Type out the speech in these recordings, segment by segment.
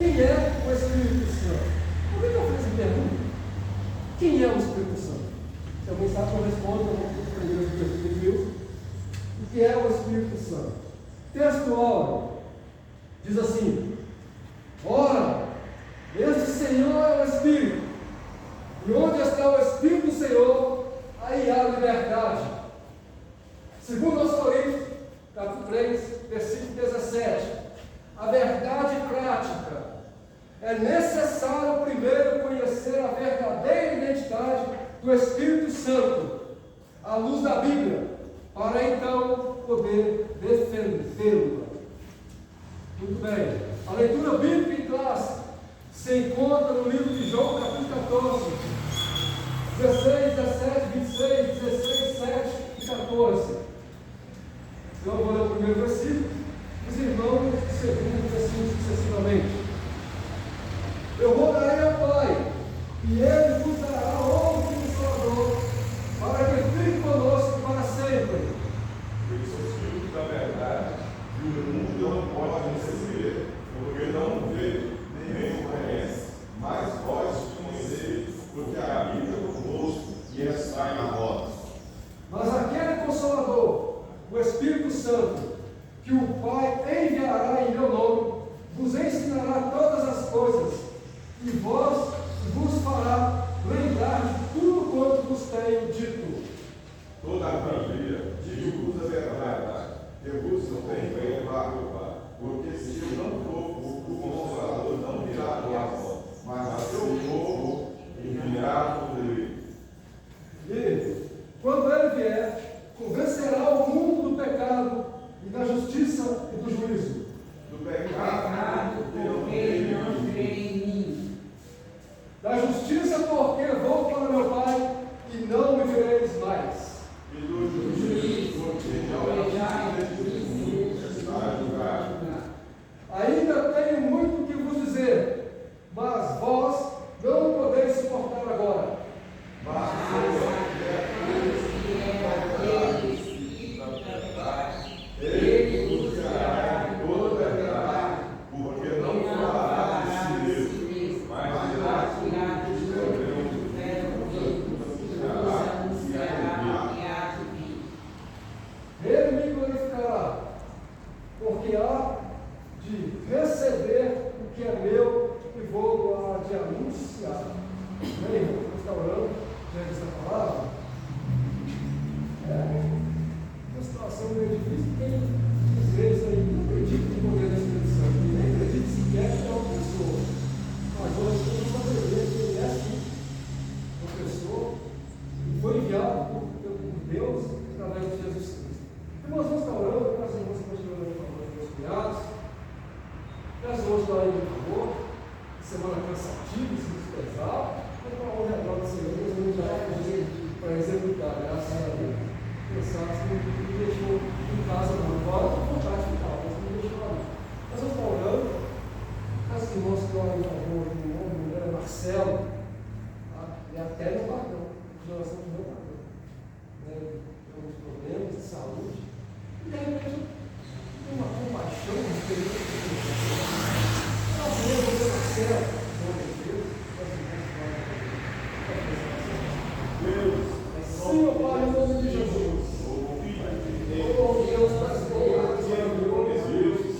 Quem é o Espírito Santo? Por que eu fiz essa pergunta? Quem é o Espírito Santo? Se alguém sabe, eu respondo, eu vou aprender o Espírito de Deus. O que é o Espírito Santo? Textual diz assim: ora, este Senhor é o Espírito, e onde está o Espírito do Senhor, aí há liberdade. Segundo aos Coríntios, capítulo 3, versículo 17, a verdade prática: é necessário primeiro conhecer a verdadeira identidade do Espírito Santo, à luz da Bíblia, para então poder defendê-la. Muito bem. A leitura bíblica em classe se encontra no livro de João, capítulo 14, 16, 17, 26, 16, 7 e 14. Então eu vou ler o primeiro versículo, os irmãos o segundo, assim sucessivamente. Eu rogarei ao Pai, e Ele vos dará outro Consolador, para que fique conosco para sempre. Pois o Espírito da verdade, que o mundo não pode receber, porque não vê, nem o conhece, mas vós conheceis, porque habita convosco e está em vós. Mas aquele Consolador, o Espírito Santo, que o Pai enviará em meu nome, vos ensinará todas as coisas, e vos fará lembrar de tudo quanto vos tenho dito. Todavia, digo-vos a verdade, que vos não tenho que levar do Pai, porque se eu não for, o Consolador não virá a vós, mas se eu for, enviará por ele. E, quando ele vier, convencerá o mundo do pecado e da justiça e do juízo. Do pecado, porque não crê em mim. Da justiça, porque vou para meu Pai e não me vereis mais. E do juízo, porque já está julgado. Ainda tenho muito que vos dizer, mas vós não podeis suportar agora. Mas ele vos guiará em toda a verdade, porque não falará de si mesmo, mas dirá tudo o que Ele me glorificará, porque há de receber o que é meu e vou há de anunciar. Bem, você está orando diante dessa palavra? É uma situação meio difícil. Quem dizer isso aí não acredita no poder da Espírito Santo, e nem acredita sequer que é uma pessoa. Mas hoje temos que aprender que ele é assim, uma pessoa que foi enviado por Deus através de Jesus Cristo. Irmãos, vamos estar orando, nós vamos continuar orando por favor dos meus cunhados. Peço hoje lá em favor, semana cansativa, muito pesada, mas para honra e glória do Senhor, Deus nos dá para executar, graças a Deus. Cansados, não me deixou em casa, não. Agora com vontade de ficar, mas não me deixou lá. Nós vamos estar orando. Peço que irmãos que orem em favor do nome, mulher Marcelo, tá? E até no pagão, continuação do meu pagão. Tem alguns problemas de saúde. E de repente, tem uma compaixão diferente. Nós vamos ver Marcelo, em nome de Deus, Senhor Pai, em nome de Jesus. Oh Deus, nós louvamos e amamos. Senhor Deus,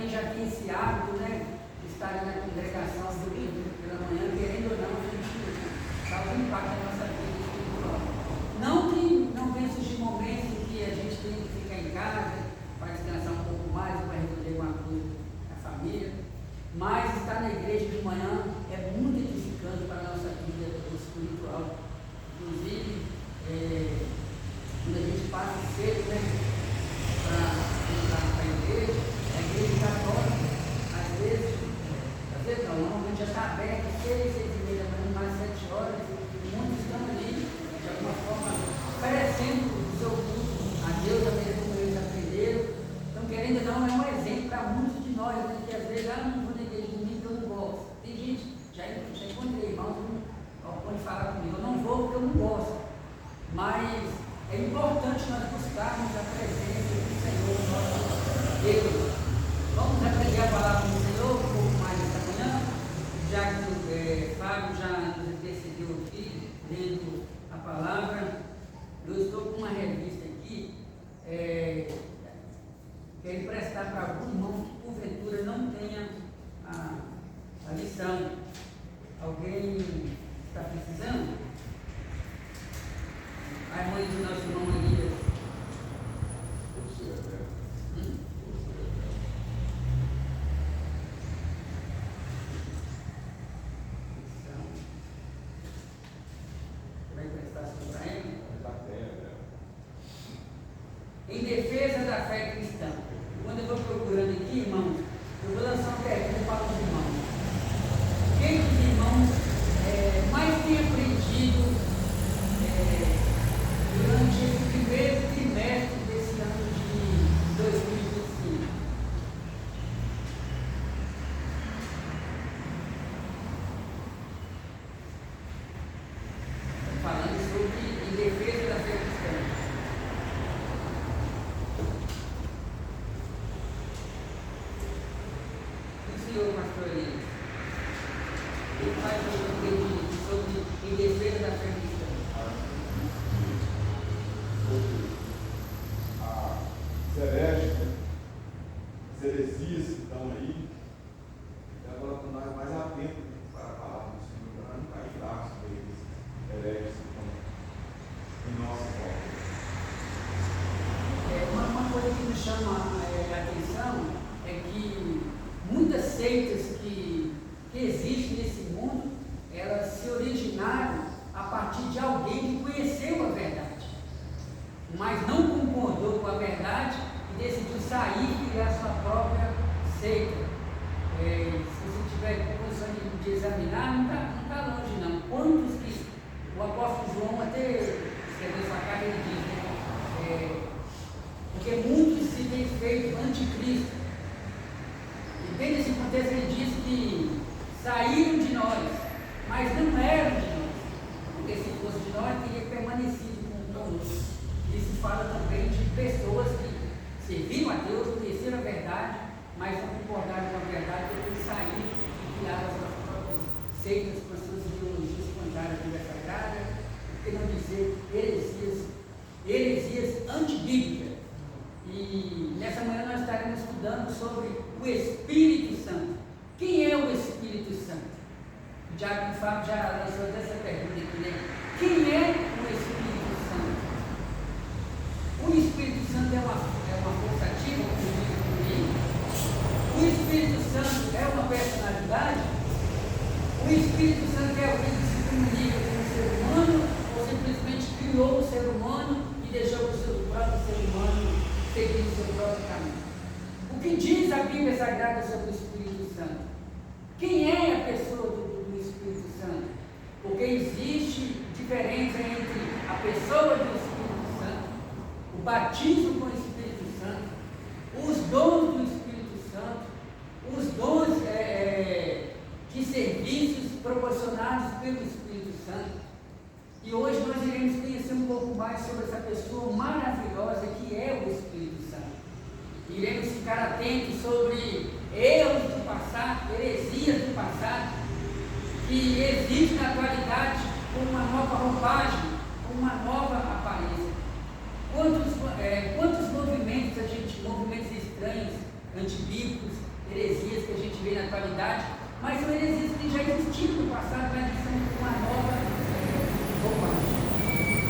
quem já tem esse hábito, né, de estar na congregação pela manhã, querendo ou não, a gente causa um impacto na nossa vida espiritual. Não que não venha surgir momentos em que a gente tem que ficar em casa para descansar um pouco mais, para resolver alguma coisa na família, mas estar na igreja de manhã é muito edificante para a nossa vida espiritual. Inclusive, quando a gente passa cedo, né, para a igreja católica, às vezes não, normalmente já está aberto 6, 6:30 da manhã, mais 7 horas, e muitos estão ali, de alguma forma, oferecendo o seu culto a Deus, da maneira como eles aprenderam. Então, querendo ou não, é um exemplo para muitos de nós, né, que às vezes, não vou na igreja de domingo, eu não gosto. Tem gente, já encontrei irmãos que pode falar comigo, eu não vou porque eu não gosto. Mas é importante nós buscarmos a presença do Senhor, nosso Deus. Vamos aprender a palavra do Senhor um pouco mais esta manhã, já que o Fábio já nos intercedeu aqui, lendo a palavra. Eu estou com uma revista aqui, quero emprestar para algum irmão que porventura não tenha a lição. Alguém está precisando? A mãe do nosso irmão Elias. Vai emprestar isso para ele? Em defesa da fé cristã. Quando eu estou procurando aqui, irmãos, eu vou lançar uma pergunta para os irmãos. O que os irmãos mais têm aprendido durante esse primeiro trimestre desse ano de 2025? Falando sobre em defesa da fé cristã. O senhor, pastor Elias, ele faz sobre em defesa da fé cristã. As heresias que estão aí, e agora com nós mais atentos para a palavra do Senhor, para não cair em braços deles, hereges que estão em nossa volta. Uma coisa que me chama a atenção é que muitas seitas que existem nesse mundo, elas se originaram a partir de alguém que conheceu a verdade, mas não concordou com a verdade e decidiu sair e criar sua própria seita. Se você tiver condição de examinar, não está longe não. Quantos que o apóstolo João até escreveu sua carta, ele diz, porque muitos se têm feito anticristo. E bem nesse contexto ele diz que saíram de nós, mas não eram de nós, porque se fosse de nós, teria permanecido conosco. Isso fala também de pessoas que serviram a Deus, conheceram a verdade, mas não concordaram com a verdade, depois saíram e criaram as suas próprias seitas com as suas ideologias contrárias à Bíblia Sagrada, por que não dizer heresias antibíblicas. E nessa manhã nós estaremos estudando sobre o Espírito Santo. Quem é o Espírito Santo? O Diácono Fábio já lançou essa pergunta aqui, né? Quem é o Espírito Santo? O Espírito Santo é uma força ativa, como diz comigo. O Espírito Santo é uma personalidade. O Espírito Santo é alguém que se comunica com o ser humano ou simplesmente criou o ser humano e deixou o seu próprio ser humano seguir o seu próprio caminho. O que diz a Bíblia Sagrada sobre o Espírito Santo? Quem é a pessoa do Espírito Santo? Porque existe diferença entre a pessoa do Espírito Santo, o batismo com o Espírito Santo, os dons do Espírito Santo, os dons de serviços proporcionados pelo Espírito Santo. E hoje nós iremos conhecer um pouco mais sobre essa pessoa maravilhosa que é o Espírito Santo. Iremos ficar atentos sobre erros do passado, heresias do passado, que existem na atualidade com uma nova roupagem, com uma nova aparência. Quantos movimentos movimentos estranhos, antibíblicos, atualidade, mas são heresias que já existiram no passado, mas eles são uma nova roupagem.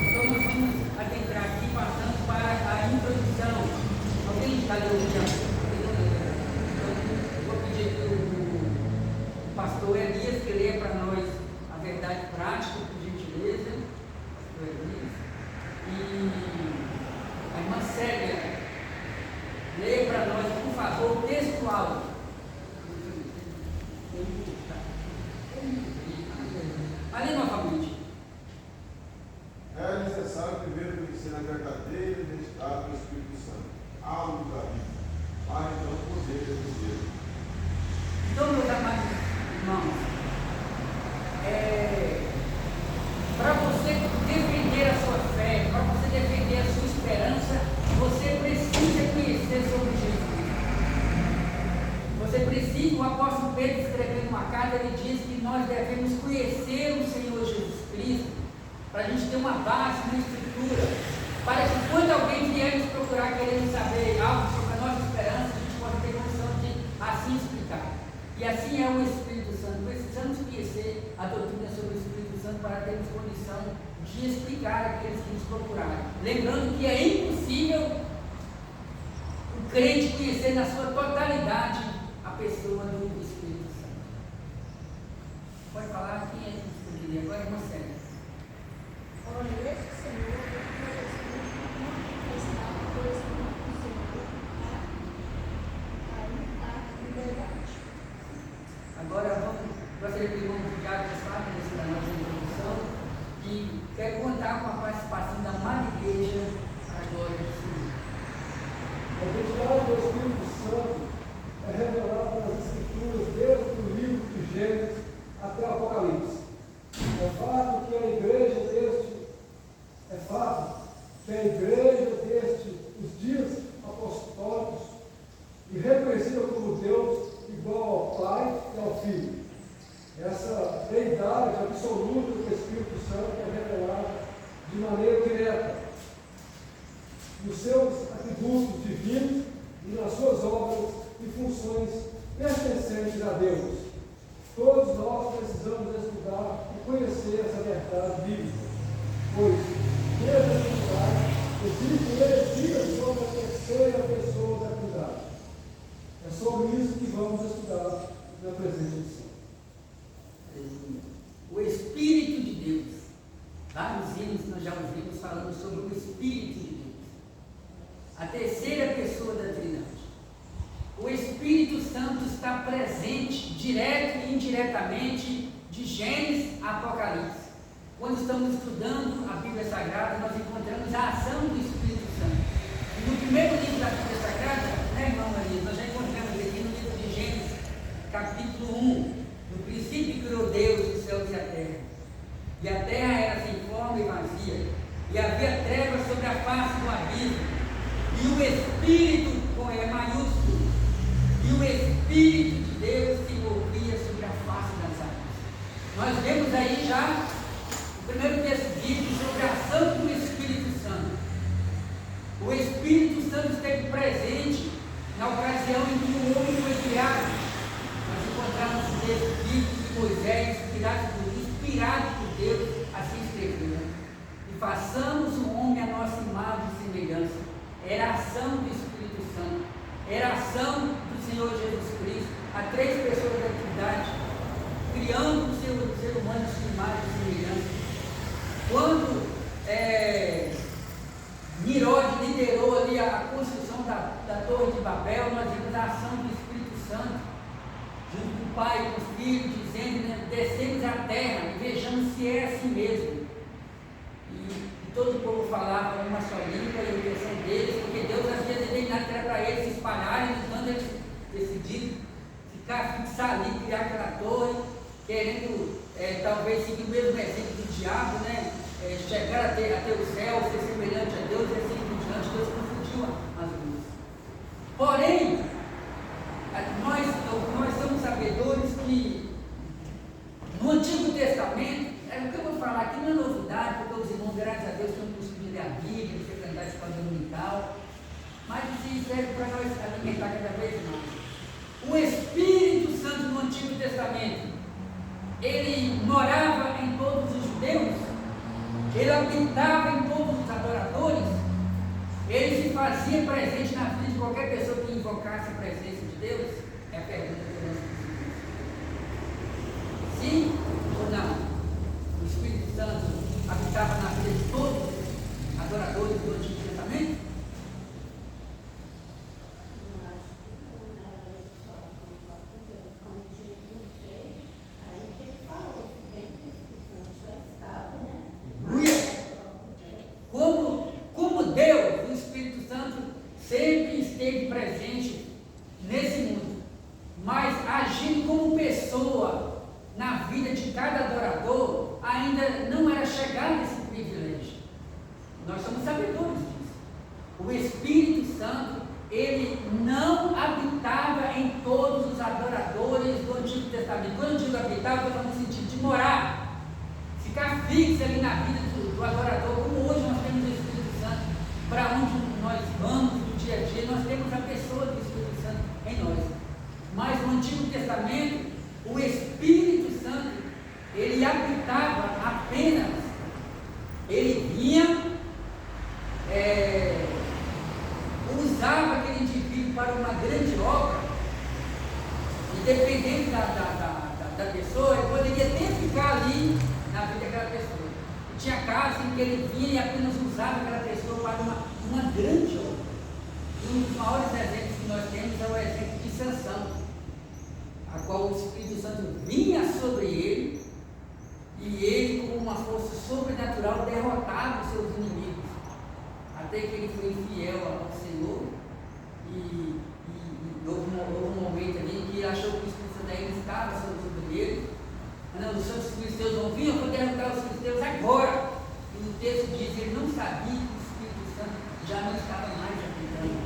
Então nós vamos adentrar aqui, passando para a introdução. Alguém está lendo? Vou pedir que o pastor Elias que leia para nós a verdade prática, por gentileza. Pastor Elias. E a irmã Célia, leia para nós, por favor, o textual. Ali novamente. É necessário primeiro conhecer a verdadeira identidade do Espírito Santo, a luz da vida, para então poder defender. Então, meus amados irmãos, para você defender a sua fé, para você defender a sua esperança, você precisa conhecer sobre Jesus. Você precisa, o apóstolo Pedro escrevendo uma carta, ele diz que nós devemos conhecer o Senhor Jesus Cristo, para a gente ter uma base, uma estrutura, para que quando alguém vier nos procurar querendo saber algo sobre a nossa esperança, a gente possa ter condição de assim explicar. E assim é o Espírito Santo. Precisamos conhecer a doutrina sobre o Espírito Santo para termos condição de explicar àqueles que nos procurarem. Lembrando que é impossível o crente conhecer na sua totalidade a pessoa do Espírito Santo. Pode falar quem é que você queria? Agora é uma série. Olha, esse Senhor, eu conheço uma manifestar o Espírito Senhor a liberdade. Agora gostaria que o irmão Tiago fale da nossa introdução e quer contar com a participação da Madre Igreja para a glória do Senhor. A identidade do Espírito Santo é revelada nas Escrituras desde o livro de Gênesis até o Apocalipse. É fato que a igreja os dias apostólicos, e reconhecida como Deus igual ao Pai e ao Filho. Essa deidade absoluta do Espírito Santo é revelada de maneira direta nos seus atributos divinos e nas suas obras e funções pertencentes a Deus. Todos nós precisamos estudar e conhecer essa verdade bíblica, pois, desde a Trindade, existe heresias sobre a terceira pessoa da Trindade. É sobre isso que vamos estudar na presente lição. O Espírito de Deus. Vários hinos nós já ouvimos falando sobre o Espírito de Deus. A terceira pessoa da Trindade. O Espírito Santo está presente, direto e indiretamente, de Gênesis a Apocalipse. Quando estamos estudando a Bíblia Sagrada, nós encontramos a ação do Espírito Santo. E no primeiro livro da Bíblia Sagrada, né, irmão Maria, nós já encontramos aqui no livro de Gênesis, capítulo 1. No princípio criou Deus os céus e a terra. E a terra era sem forma e vazia. E havia trevas sobre a face do abismo. E o Espírito, com E maiúsculo, e o Espírito de Deus se movia sobre a face das águas. Nós vemos aí já o primeiro texto bíblico sobre a ação do Espírito Santo. O Espírito Santo esteve presente na ocasião em que o homem foi criado. Nós encontramos o texto bíblico de Moisés, inspirado por Deus, assim escreveu: e façamos o homem a nossa imagem e semelhança. Era a ação do Espírito Santo, era a ação do Senhor Jesus Cristo, a três pessoas da Trindade, criando o ser humano de sua imagem e semelhança. Quando Nirod liderou ali a construção da Torre de Babel, nós vimos a ação do Espírito Santo, junto com o Pai e com o Filho, dizendo, né, descemos à terra e vejamos se é assim mesmo. E todo o povo falava uma só língua e a intenção deles, porque Deus havia determinado que era para eles se espalharem, então eles decidiram fixar ali, criar aquela torre, querendo talvez seguir o mesmo exemplo do diabo, né? Chegar até o céu, ser semelhante a Deus e assim por diante. Deus confundiu as luzes. Porém, nós somos sabedores que no Antigo Testamento, o que eu vou falar aqui não é novidade, porque os irmãos, graças a Deus, estão conseguindo ler a Bíblia, frequentar a escola dominical, mas isso serve para nós alimentar cada vez mais. O Espírito Santo no Antigo ele morava em todos os judeus, ele habitava em todos os adoradores, ele se fazia presente na vida de qualquer pessoa que invocasse a presença de Deus? É a pergunta que nós fazemos. Sim ou não? O Espírito Santo habitava na vida de todos os adoradores do Antigo Testamento? Como Deus, o Espírito Santo, sempre esteve presente nesse mundo, mas agindo como pessoa na vida de cada adorador, ainda não era chegado esse privilégio. Nós somos sabedores disso. O Espírito Santo, ele não habitava em todos os adoradores do Antigo Testamento. Quando eu digo habitava, eu estou no sentido de morar, ficar fixo ali na vida do adorador, como hoje nós temos o Espírito Santo, para onde nós vamos no dia a dia, nós temos a pessoa do Espírito Santo em nós. Mas no Antigo Testamento, o Espírito Santo, ele habitava apenas, ele vinha, usava aquele indivíduo para uma grande obra, e dependendo da pessoa, ele poderia até ficar ali na vida daquela pessoa. E tinha casos em que ele vinha e apenas usava aquela pessoa para uma grande obra. E um dos maiores exemplos que nós temos é o exemplo de Sansão, a qual o Espírito Santo vinha sobre ele, e ele, com uma força sobrenatural, derrotava os seus inimigos, até que ele foi infiel ao Senhor, e houve um momento ali em que ele achou que o Espírito Santo ainda estava sobre ele. Não, os filisteus vão vir, eu vou derrotar os filisteus agora. E o texto diz que ele não sabia que o Espírito Santo já não estava mais habitando.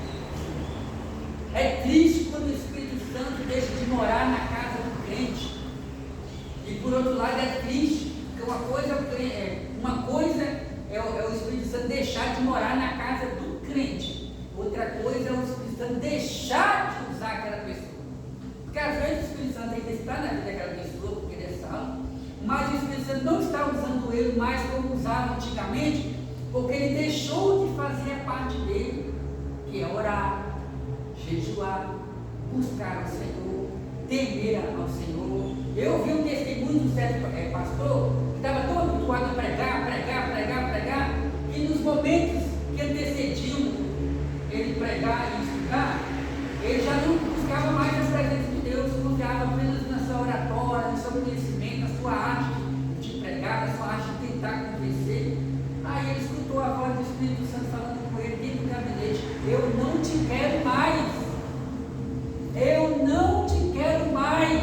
É triste quando o Espírito Santo deixa de morar na casa do crente. E por outro lado é triste, porque uma coisa é o Espírito Santo deixar de morar na casa do crente. Outra coisa é o Espírito Santo deixar de usar aquela pessoa. Porque às vezes o Espírito Santo ainda está na vida daquela pessoa, porque ele é salvo, mas o Espírito Santo não está usando ele mais como usava antigamente, porque ele deixou de fazer a parte dele, que é orar, jejuar, buscar o Senhor, temer ao Senhor. Eu vi um testemunho de um certo pastor que estava todo habituado a pregar, e nos momentos que antecediam ele pregar e estudar, ele já não buscava mais a presença de Deus, confiava apenas na sua oratória, no seu conhecimento, na sua arte de pregar, na sua arte de tentar convencer. Aí ele escutou a voz do Espírito Santo falando com ele dentro do gabinete: eu não te quero mais, eu não te quero mais.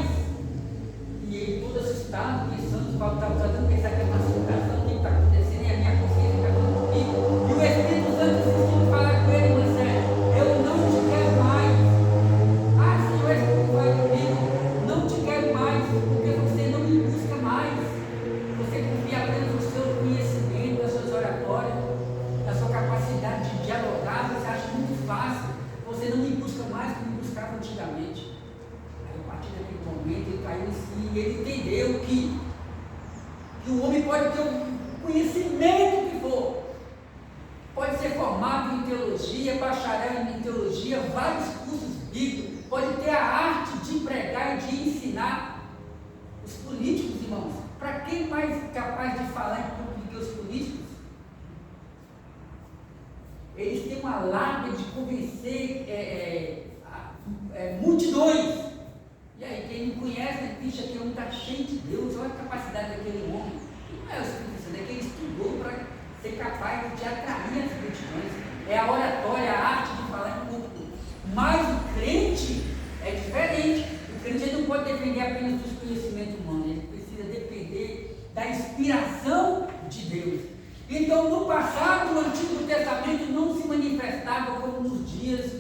E ele todo assustado, pensando: Paulo está tratando de pensar que é uma situação, o que está acontecendo, e a minha consciência está falando comigo. E o Espírito Santo insistiu em falar com ele: mas eu não te quero mais. Ah, Senhor, o Espírito vai comigo, não te quero mais, porque você não me busca mais. Você confia apenas no seu conhecimento, nas suas oratórias, na sua capacidade de dialogar, você acha muito fácil. Você não me busca mais como me buscava antigamente. Aí, a partir daquele momento, ele caiu em si e ele entendeu que o homem pode ter o conhecimento que for, pode ser formado em teologia, bacharel em teologia, vários cursos bíblicos, pode ter a arte de pregar e de ensinar. Os políticos, irmãos, para quem mais capaz de falar em público que os políticos? Eles têm uma lábia de convencer multidões. E aí, quem não conhece, diz que o homem está cheio de Deus. Olha a capacidade daquele homem. Não é o Espírito Santo, é que ele estudou para ser capaz de atrair as multidões. É a oratória, a arte de falar em público. Mas o crente é diferente. O crente não pode depender apenas dos conhecimentos humanos, ele precisa depender da inspiração de Deus. Então, no passado, o Antigo Testamento não se manifestava como nos dias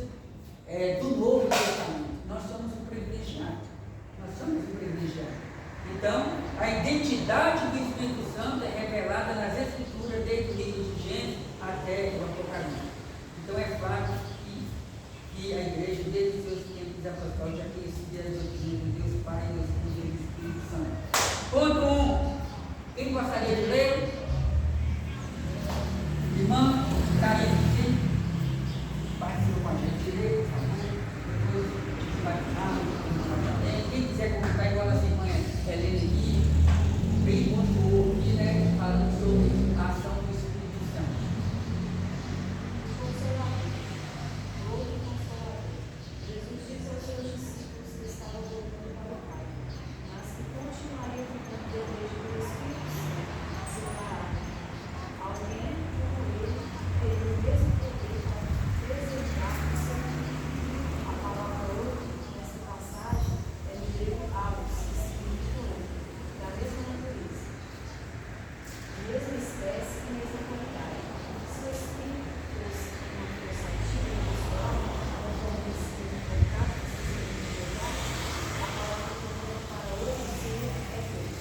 do Novo Testamento. Nós somos privilegiados. Então, a identidade do Espírito Santo é revelada nas Escrituras, desde o livro de Gênesis até o Apocalipse. Então, é fato que a igreja, desde os seus tempos apostólicos, já conhecia as doutrinas de Deus Pai e do Espírito Santo. Alguém gostaria de ler? Irmã, gostaria de ler? Participa com a gente, lê, por favor. Depois a gente vai falar. Quem quiser comentar, igual essa irmã Helena aqui, bem pontuou aqui, né? Falando sobre a ação do Espírito Santo. Jesus disse aos seus discípulos que estavam voltando para o Pai, mas que continuariam ficando depois do Espírito Santo a separar. Alguém, como ele, teria o mesmo poder para preservar o seu filho. A palavra outro, nessa passagem, é no grego alus, que significa outro, da mesma natureza, mesma espécie e mesma qualidade. Se o Espírito fosse uma força ativa e pessoal, conforme esse significado que se significar, a palavra comum para outro ser é Deus,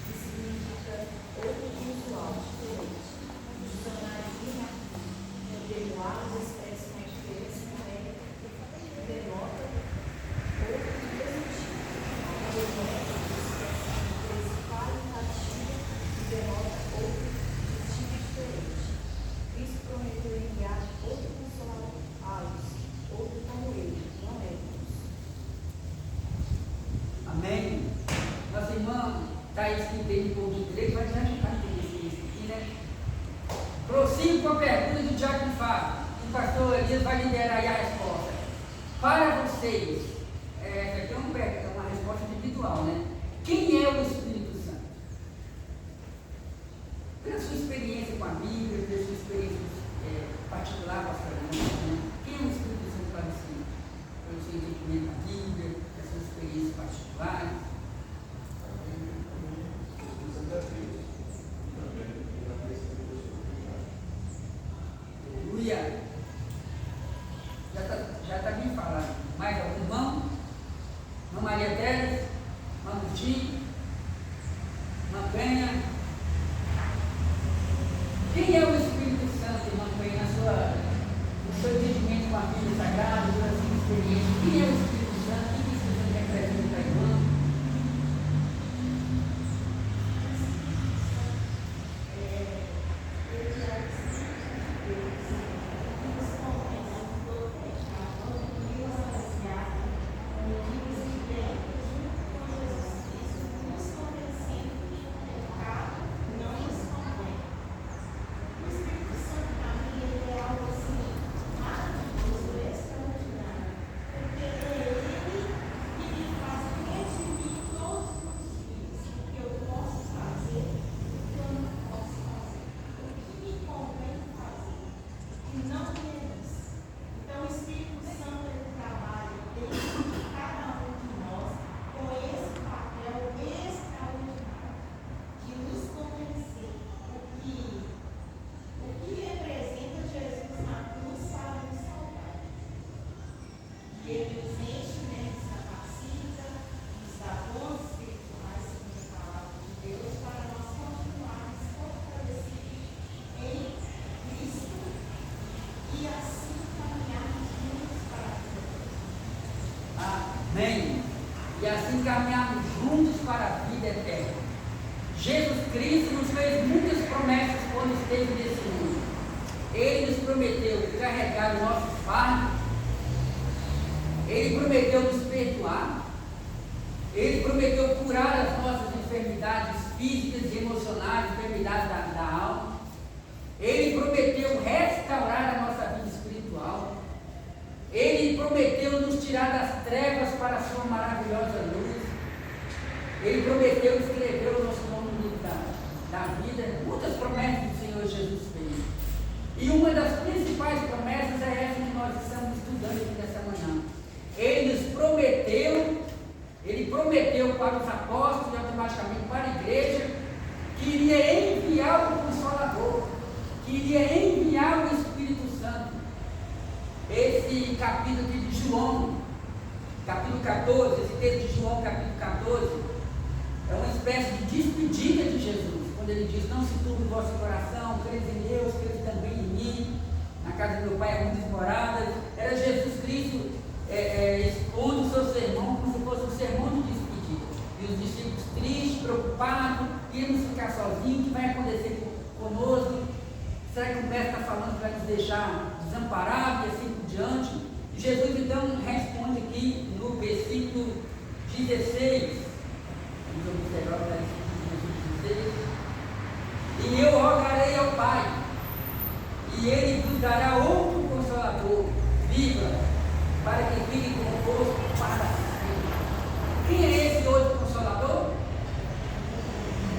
que significa outro usual, diferente. O dicionário Guimarães, no termo alus, expressa uma diferença numérica que denota outro do mesmo tipo. O geométrico expressa uma diferença qualitativa que denota outro de tipo diferente. Cristo prometeu enviar outro consolador, alus, outro como ele, não é Deus. Amém? Nossa irmã Thaís, que entende um pouco de grego, vai te ajudar a entender isso aqui, né? Prossigo com a pergunta do Diácono Fábio. O pastor Elias vai liderar aí a resposta. Para vocês, essa aqui é uma resposta individual, né? Quem é o Espírito Santo? Pela sua experiência com a Bíblia, pela sua experiência particular com as perguntas, né? Quem é o Espírito Santo para você? Pelo seu entendimento da Bíblia, pela sua experiência particular. Aleluia! Já está bem falado. Mais algum irmão? Irmã Maria Teres? Irmã Butim? Irmã Penha? Quem é o Espírito Santo, irmã Penha, no seu entendimento com a Bíblia Sagrada, pela sua experiência? Quem é o Espírito Santo? O que o Espírito Santo representa para a irmã? Amém? E assim caminhamos juntos para a vida eterna. Jesus Cristo nos fez muitas promessas quando esteve nesse mundo. Ele nos prometeu carregar o nosso fardo. Ele prometeu nos perdoar. Ele prometeu curar as nossas enfermidades físicas e emocionais, enfermidades da alma. Ele prometeu restaurar a nossa vida espiritual. Ele prometeu nos tirar das trevas para a sua maravilhosa luz. Ele prometeu escrever o nosso nome no livro da vida. Muitas promessas do Senhor Jesus fez. E uma das principais promessas é essa que nós estamos estudando aqui nessa manhã. Ele prometeu para os apóstolos e automaticamente para a igreja que iria enviar o Consolador, que iria enviar o Espírito Santo. Esse capítulo aqui de João, capítulo 14, esse texto de João, capítulo 14, é uma espécie de despedida de Jesus, quando ele diz: não se turbe o vosso coração, credes em Deus, credes também em mim, na casa do meu Pai há muitas moradas. Era Jesus Cristo expondo o seu sermão como se fosse um sermão de despedida, e os discípulos tristes, preocupados, íamos ficar começa falando para nos deixar desamparados e assim por diante. E Jesus então responde aqui no versículo 16. Vamos observar o versículo 16. E eu rogarei ao Pai, e Ele vos dará outro Consolador, viva, para que fique convosco para sempre. Quem é esse outro Consolador?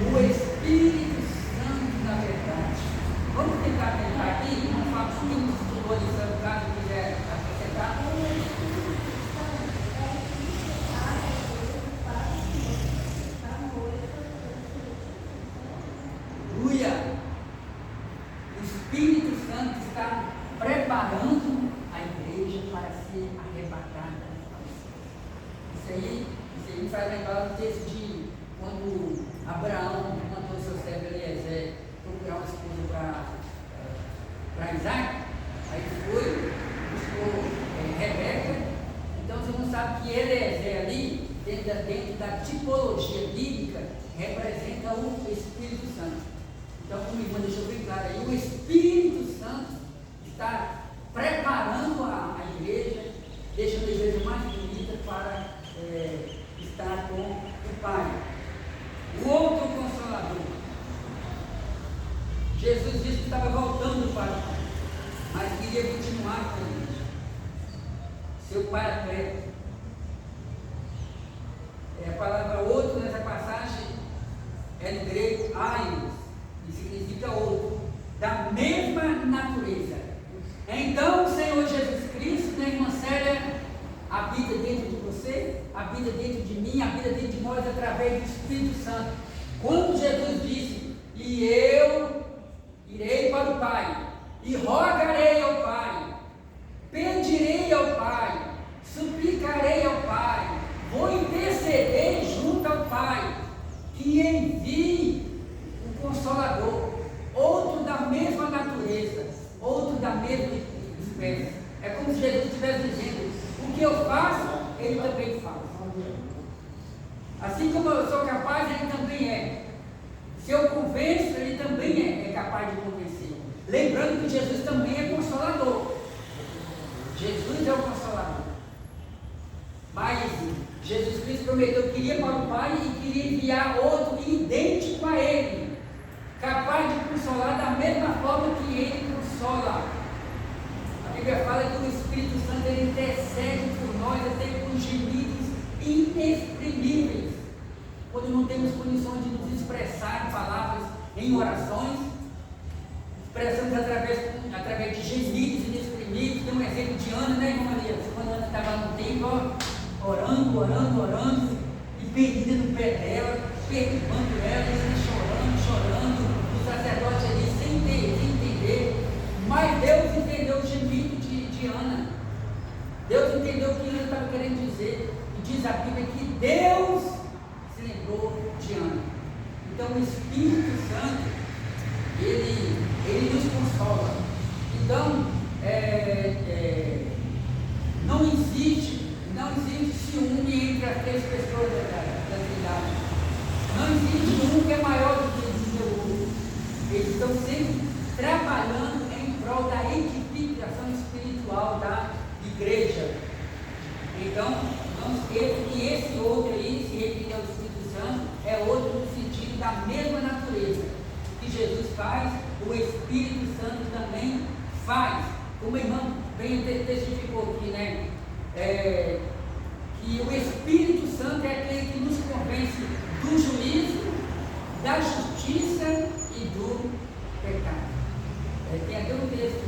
O Espírito Santo, na verdade. Vamos tentar aqui, vamos falar um pouquinho de simbolização, caso quiser acrescentar. Aleluia! O Espírito Santo está preparando a igreja para ser arrebatada. Isso aí faz lembrar o texto de quando Abraão mandou seu servo Eliezer procurar uma esposa para Isaac. Aí foi, buscou Rebeca. Então você não sabe que Eliezer ali, dentro da tipologia bíblica, representa o Espírito Santo. Então, como irmã deixou bem claro aí, o Espírito Santo está preparando a igreja, deixando a igreja mais bonita para estar com o Pai. O outro Consolador. Jesus disse que estava voltando para o Pai, mas queria continuar com a igreja. Seu Paracleto. A palavra outro nessa passagem é no grego aios, que significa outro, da mesma natureza. Então, o Senhor Jesus Cristo, né, irmã Célia, habita dentro de você, habita dentro de mim, habita dentro de nós através do Espírito Santo. Quando Jesus disse, e eu irei para o Pai, e rogarei ao Pai, pedirei ao Pai, suplicarei ao Pai, vou interceder junto ao Pai, que envie o Consolador, outro da mesma natureza, outro da mesma espécie. É como se Jesus estivesse dizendo, o que eu faço, Ele também faz. Assim como eu sou capaz, Ele também é. Se eu convenço, Ele também é capaz de convencer. Lembrando que Jesus também é Consolador. Jesus é o Consolador. Mas Jesus Cristo prometeu que iria para o Pai e queria enviar outro idêntico a Ele, capaz de consolar da mesma forma que Ele consola. A Bíblia fala que o Espírito Santo ele intercede por nós até com gemidos inexprimíveis, quando não temos condições de nos expressar em palavras, em orações, expressamos através de gemidos inexprimíveis. Tem um exemplo de Ana, né, irmã Maria? Quando Ana estava no templo, orando, e perdida no pé dela, perturbando ela, chorando, o sacerdote ali sem entender, mas Deus entendeu o gemido de Ana. Deus entendeu o que Ana estava querendo dizer, e diz a Bíblia que Deus se lembrou de Ana. Então o Espírito Santo, ele nos consola. Então, não existe ciúme entre as três pessoas da cidade. Não existe um que é maior do que o outro. Eles estão sempre trabalhando em prol da edificação espiritual da igreja. Então, não esqueça que esse outro aí, se referir ao Espírito Santo, é outro no sentido da mesma natureza. O que Jesus faz, o Espírito Santo também faz. Como o irmão bem testificou aqui, né? Que o Espírito Santo é aquele que nos convence do juízo, da justiça e do pecado. Tem até um texto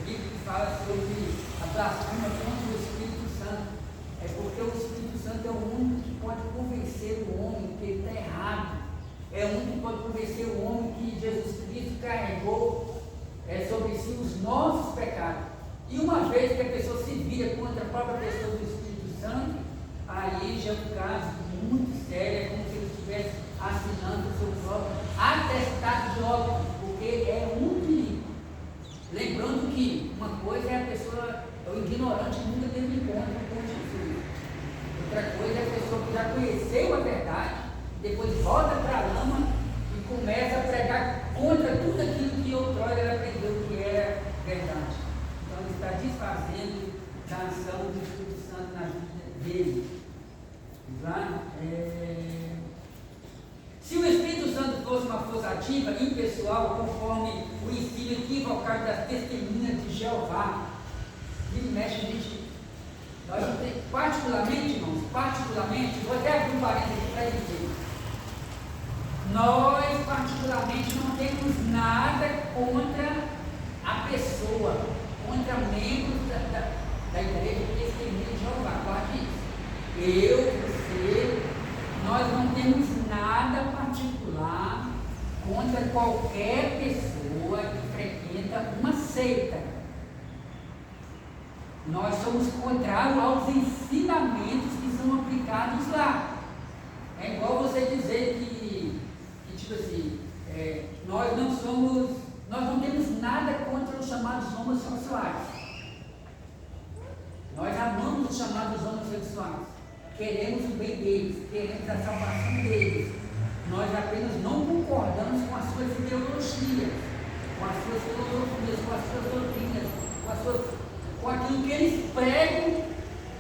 bíblico que fala sobre a blasfêmia contra o Espírito Santo. É porque o Espírito Santo é o único que pode convencer o homem que ele está errado. É o único que pode convencer o homem que Jesus Cristo carregou sobre si os nossos pecados. E uma vez que a pessoa se vira contra a própria pessoa do Espírito Santo, aí já é um caso muito sério, é como se ele estivesse assinando o seu próprio atestado de óbito, porque é um perigo. Lembrando que uma coisa é a pessoa, o ignorante nunca teve encontro com Jesus. Outra coisa é a pessoa que já conheceu a verdade, depois volta para a lama e começa a pregar contra tudo aquilo que outrora ela aprendeu que era ação do Espírito Santo na vida dele. Lá, se o Espírito Santo fosse uma força ativa, impessoal, conforme o ensino equivocado das testemunhas de Jeová, ele mexe a gente. Nós não tem, particularmente, irmãos, vou até abrir um parênteses aqui para dizer. Nós, particularmente, não temos nada contra a pessoa, contra membros da igreja de testemunha de Jeová. Guarde isso. Eu, você, nós não temos nada particular contra qualquer pessoa que frequenta uma seita. Nós somos contrários aos ensinamentos que são aplicados lá. É igual você dizer que tipo assim, nós não temos nada contra os chamados homossexuais. Nós amamos os chamados homossexuais. Queremos o bem deles, queremos a salvação deles. Nós apenas não concordamos com as suas ideologias, com as suas filosofias, com as suas doutrinas, com aquilo que eles pregam,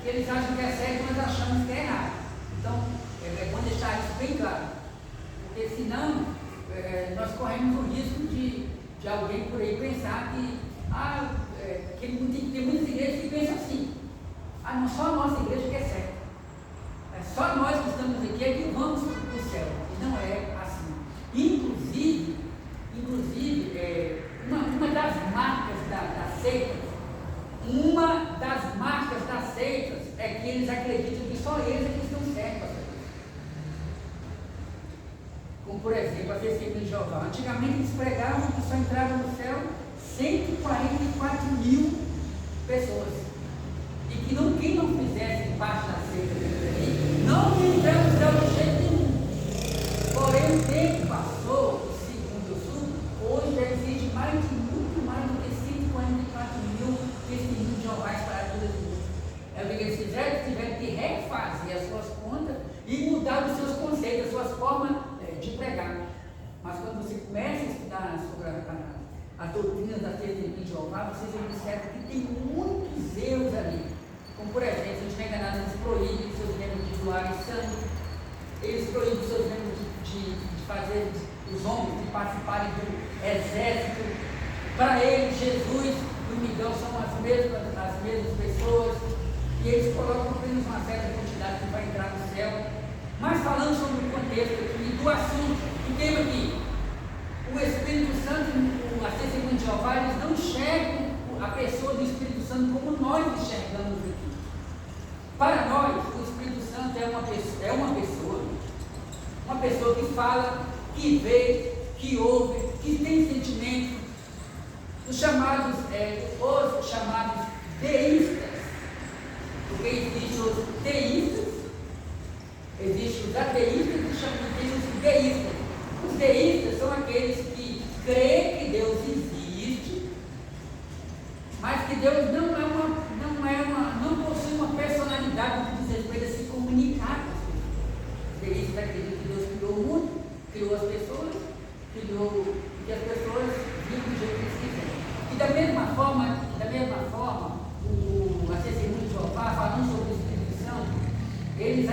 que eles acham que é certo, nós achamos que é errado. Então, é bom deixar isso bem claro. Porque senão, nós corremos o risco de alguém por aí pensar que tem muitas igrejas que pensam assim. Não, só a nossa igreja que é certa. Só nós que estamos aqui é que vamos para o céu. E não é assim. Inclusive uma das marcas da seita, é que eles acreditam que só eles é que estão certos. Como por exemplo, a Testemunha de Jeová. Antigamente eles pregavam que só entravam no céu 144 mil pessoas. E que quem não fizesse parte da seita deles não entrava no céu de jeito nenhum. Porém, o tempo passou, segundo eu soube, hoje já existe muito mais do que 144 mil testemunhos de Jeová espalhados pelo mundo. É o que eles fizeram? Eles tiveram que refazer as suas contas e mudar os seus conceitos, as suas formas de pregar. Mas quando você começa a estudar sobre a doutrina da testemunha de Jeová, vocês observam que tem muitos erros ali. Como por exemplo, se eu não estiver enganado, eles proíbem os seus membros de doarem sangue, eles proíbem os seus membros de fazer os homens de participarem do exército. Para eles, Jesus e o Miguel são as mesmas pessoas, e eles colocam apenas uma certa quantidade que vai entrar no céu. Mas falando sobre o contexto aqui, do assunto, o tema aqui, o Espírito Santo, a Testemunha de Jeová, eles não enxergam a pessoa do Espírito Santo como nós enxergamos aqui. Para nós, o Espírito Santo é uma pessoa que fala, que vê, que ouve, que tem sentimento. Os chamados deístas, porque existem os teístas, existem os ateístas e existem os deístas. Os deístas são aqueles que creem que Deus existe, mas que Deus não possui uma personalidade no que diz respeito a se comunicar com as pessoas. Os deístas acreditam que Deus criou o mundo, criou as pessoas, criou que as pessoas vivem do jeito que eles quiserem. E da mesma forma, a Testemunha de Jeová, falando sobre o Espírito Santo, eles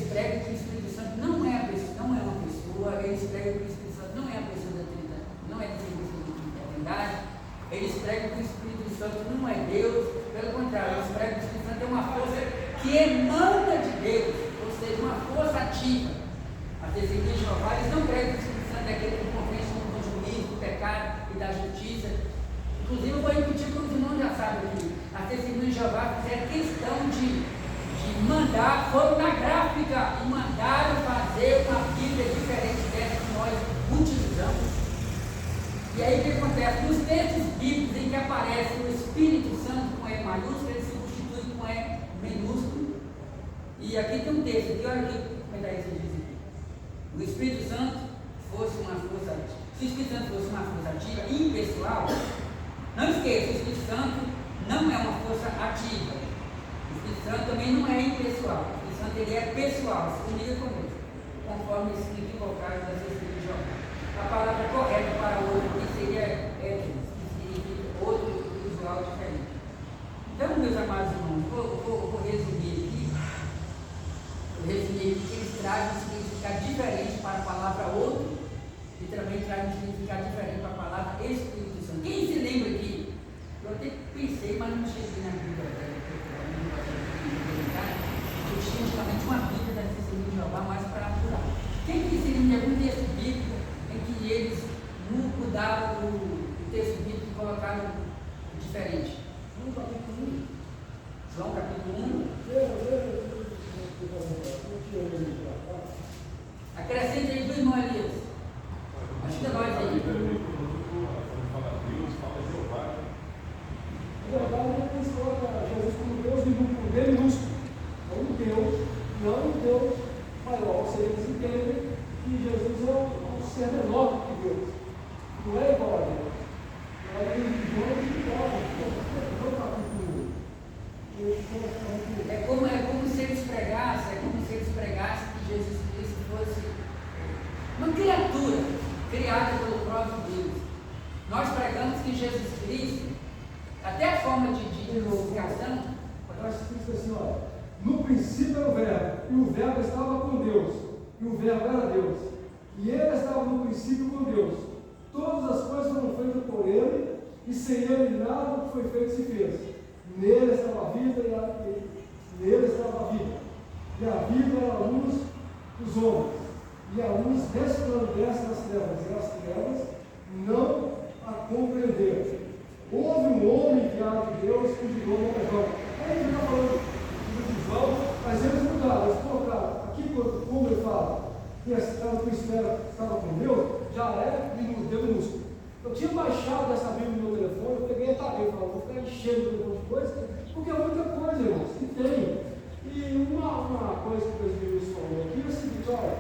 pregam que o Espírito Santo não é uma pessoa, eles pregam que o Espírito Santo não é a pessoa da Trindade, não é a pessoa da Trindade, eles pregam que o Espírito Santo não é Deus, pelo contrário, eles pregam que o Espírito Santo é uma força que emana de Deus, ou seja, uma força ativa. A Testemunha de Jeová, eles não pregam que o Espírito Santo é aquele que convence do juízo, do pecado e da justiça. Inclusive, eu vou repetir para os irmãos já sabem que a Testemunha de Jeová fizeram questão de mandar, foram na gráfica e mandaram fazer uma Bíblia diferente dessa que nós utilizamos. E aí o que acontece? Nos textos bíblicos em que aparece o Espírito Santo com E maiúsculo, ele se substitui com E minúsculo. E aqui tem um texto, aqui, olha aqui, como é que diz aqui. O Espírito Santo fosse uma força ativa. Se o Espírito Santo fosse uma força ativa impessoal, não esqueça, o Espírito Santo não é uma força ativa. O Espírito Santo também não é impessoal. O Espírito Santo ele é pessoal, se comunica conosco, conforme esse equivocado das Escrituras de Jeová. A palavra correta para outro que seria que significa outro usual diferente. Então, meus amados irmãos, vou resumir aqui. Vou resumir aqui que eles trazem um significado diferente para a palavra outro e também trazem um significado diferente para a palavra Espírito Santo. Quem se lembra aqui? Eu até pensei, mas não cheguei na Bíblia. Eu tinha justamente uma Bíblia da Testemunha de Jeová mais para apurar. Quem que se lembra de algum texto bíblico em que eles mudaram o texto bíblico e colocaram diferente? João capítulo 1. João capítulo 1. Acrescente aí do irmão Elias. Ajuda nós aí. Fala Deus, fala Jeová. Jeová coloca Jesus como Deus minúsculo. Não um Deus maior. Ou seja, eles entendem que Jesus é um ser menor do que Deus. Não é igual a Deus. É como se eles pregassem que Jesus Cristo fosse uma criatura criada pelo próprio Deus. Nós pregamos que Jesus Cristo, até a forma de identificação, Nós diz assim, olha, no princípio era o verbo, e o verbo estava com Deus, e o verbo era Deus, e ele estava no princípio com Deus. Todas as coisas foram feitas por ele, e sem ele nada do que foi feito se fez. Nele estava a vida, nele estava a vida. E a vida era a luz dos homens. E a luz resplandece nas trevas, e as trevas não a compreenderam. Houve um homem enviado de Deus cujo nome era João. Aí ele está falando de João, mas eles mudaram, eles colocaram. Aqui, como ele fala, que estava com Deus, já é Deus minúsculo. Eu tinha baixado essa Bíblia no meu telefone, eu peguei e taguei, falei, vou ficar enchendo de um monte de coisa, porque é muita coisa, irmãos, que tem. E uma coisa que o presbítero falou aqui é o seguinte, olha,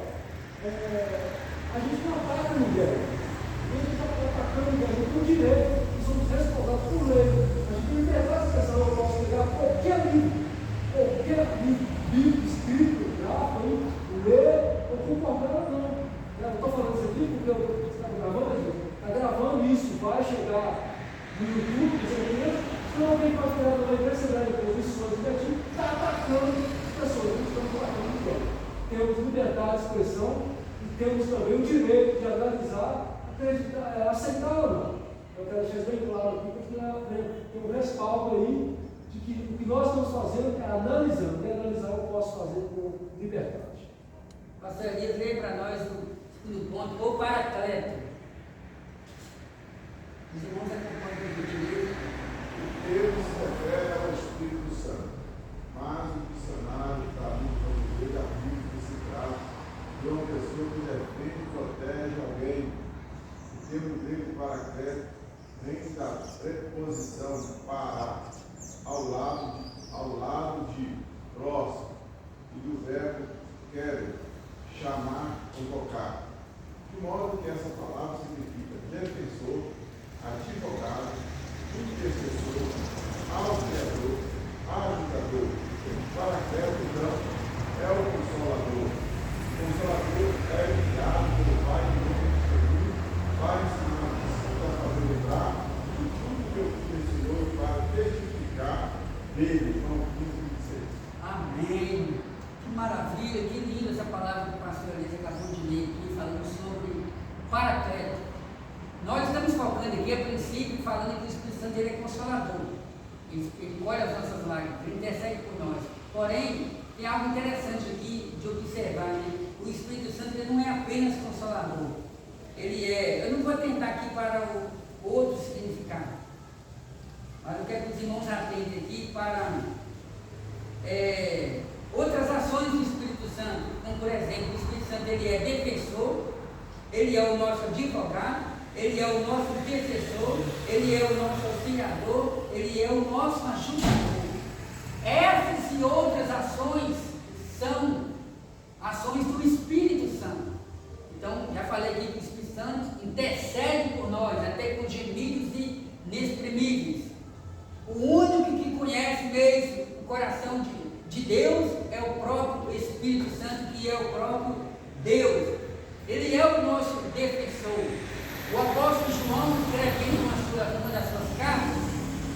a gente não ataca ninguém. A gente está atacando ninguém, a gente tem o direito, e somos responsáveis por lei. A gente tem liberdade de expressão, eu posso pegar qualquer livro escrito, gráfico, ler ou concordar ou não. Eu estou falando isso aqui porque eu estou gravando, está gravando isso, vai chegar no YouTube, senão alguém pode pegar também, perceber depois lições negativas, está atacando as pessoas, a gente está atacando ninguém. Temos liberdade de expressão e temos também o direito de analisar, acreditar, aceitar ou não. Eu quero deixar isso bem claro aqui, porque tem um respaldo aí de que o que nós estamos fazendo é analisando, e analisar o que eu posso fazer com liberdade. Pastor Elias, leia para nós o segundo ponto, o Paracleto. Os irmãos acompanham o vídeo. O termo se refere ao Espírito Santo, mas o dicionário traduz para dizer a Bíblia que se trata de uma pessoa que defende e protege alguém. O termo grego paracleto vem da preposição para, ao lado de, próximo, e do verbo quero, chamar ou tocar. De modo que essa palavra significa defensor, advogado, intercessor, auxiliador, ajudador. Paracleto, então, é o consolador. O consolador é enviado pelo Pai em nome de Jesus para ensinar a discípulos a fazer lembrar de tudo que eu ensinou para testificar dele. João 15:26. Amém. Que maravilha, que linda essa palavra que o pastor Elias acabou de ler aqui, falando sobre Paracleto. Nós estamos focando aqui, a princípio, falando que o Espírito Santo ele é consolador. Ele olha as nossas lágrimas, ele intercede por nós. Porém, tem algo interessante aqui de observar, né? O Espírito Santo ele não é apenas consolador. Ele é, eu não vou tentar aqui para o outro significado, mas eu quero que os irmãos atentem aqui para outras ações do Espírito Santo. Como, por exemplo, o Espírito Santo ele é defensor, ele é o nosso advogado, ele é o nosso intercessor, ele é o nosso auxiliador, ele é o nosso ajudador. Essas e outras ações são ações do Espírito Santo. Então, já falei aqui que o Espírito Santo intercede por nós, até com gemidos inexprimíveis. O único que conhece mesmo o coração de Deus é o próprio Espírito Santo, que é o próprio Deus. Ele é o nosso defensor. O apóstolo João, escrevendo uma das suas cartas,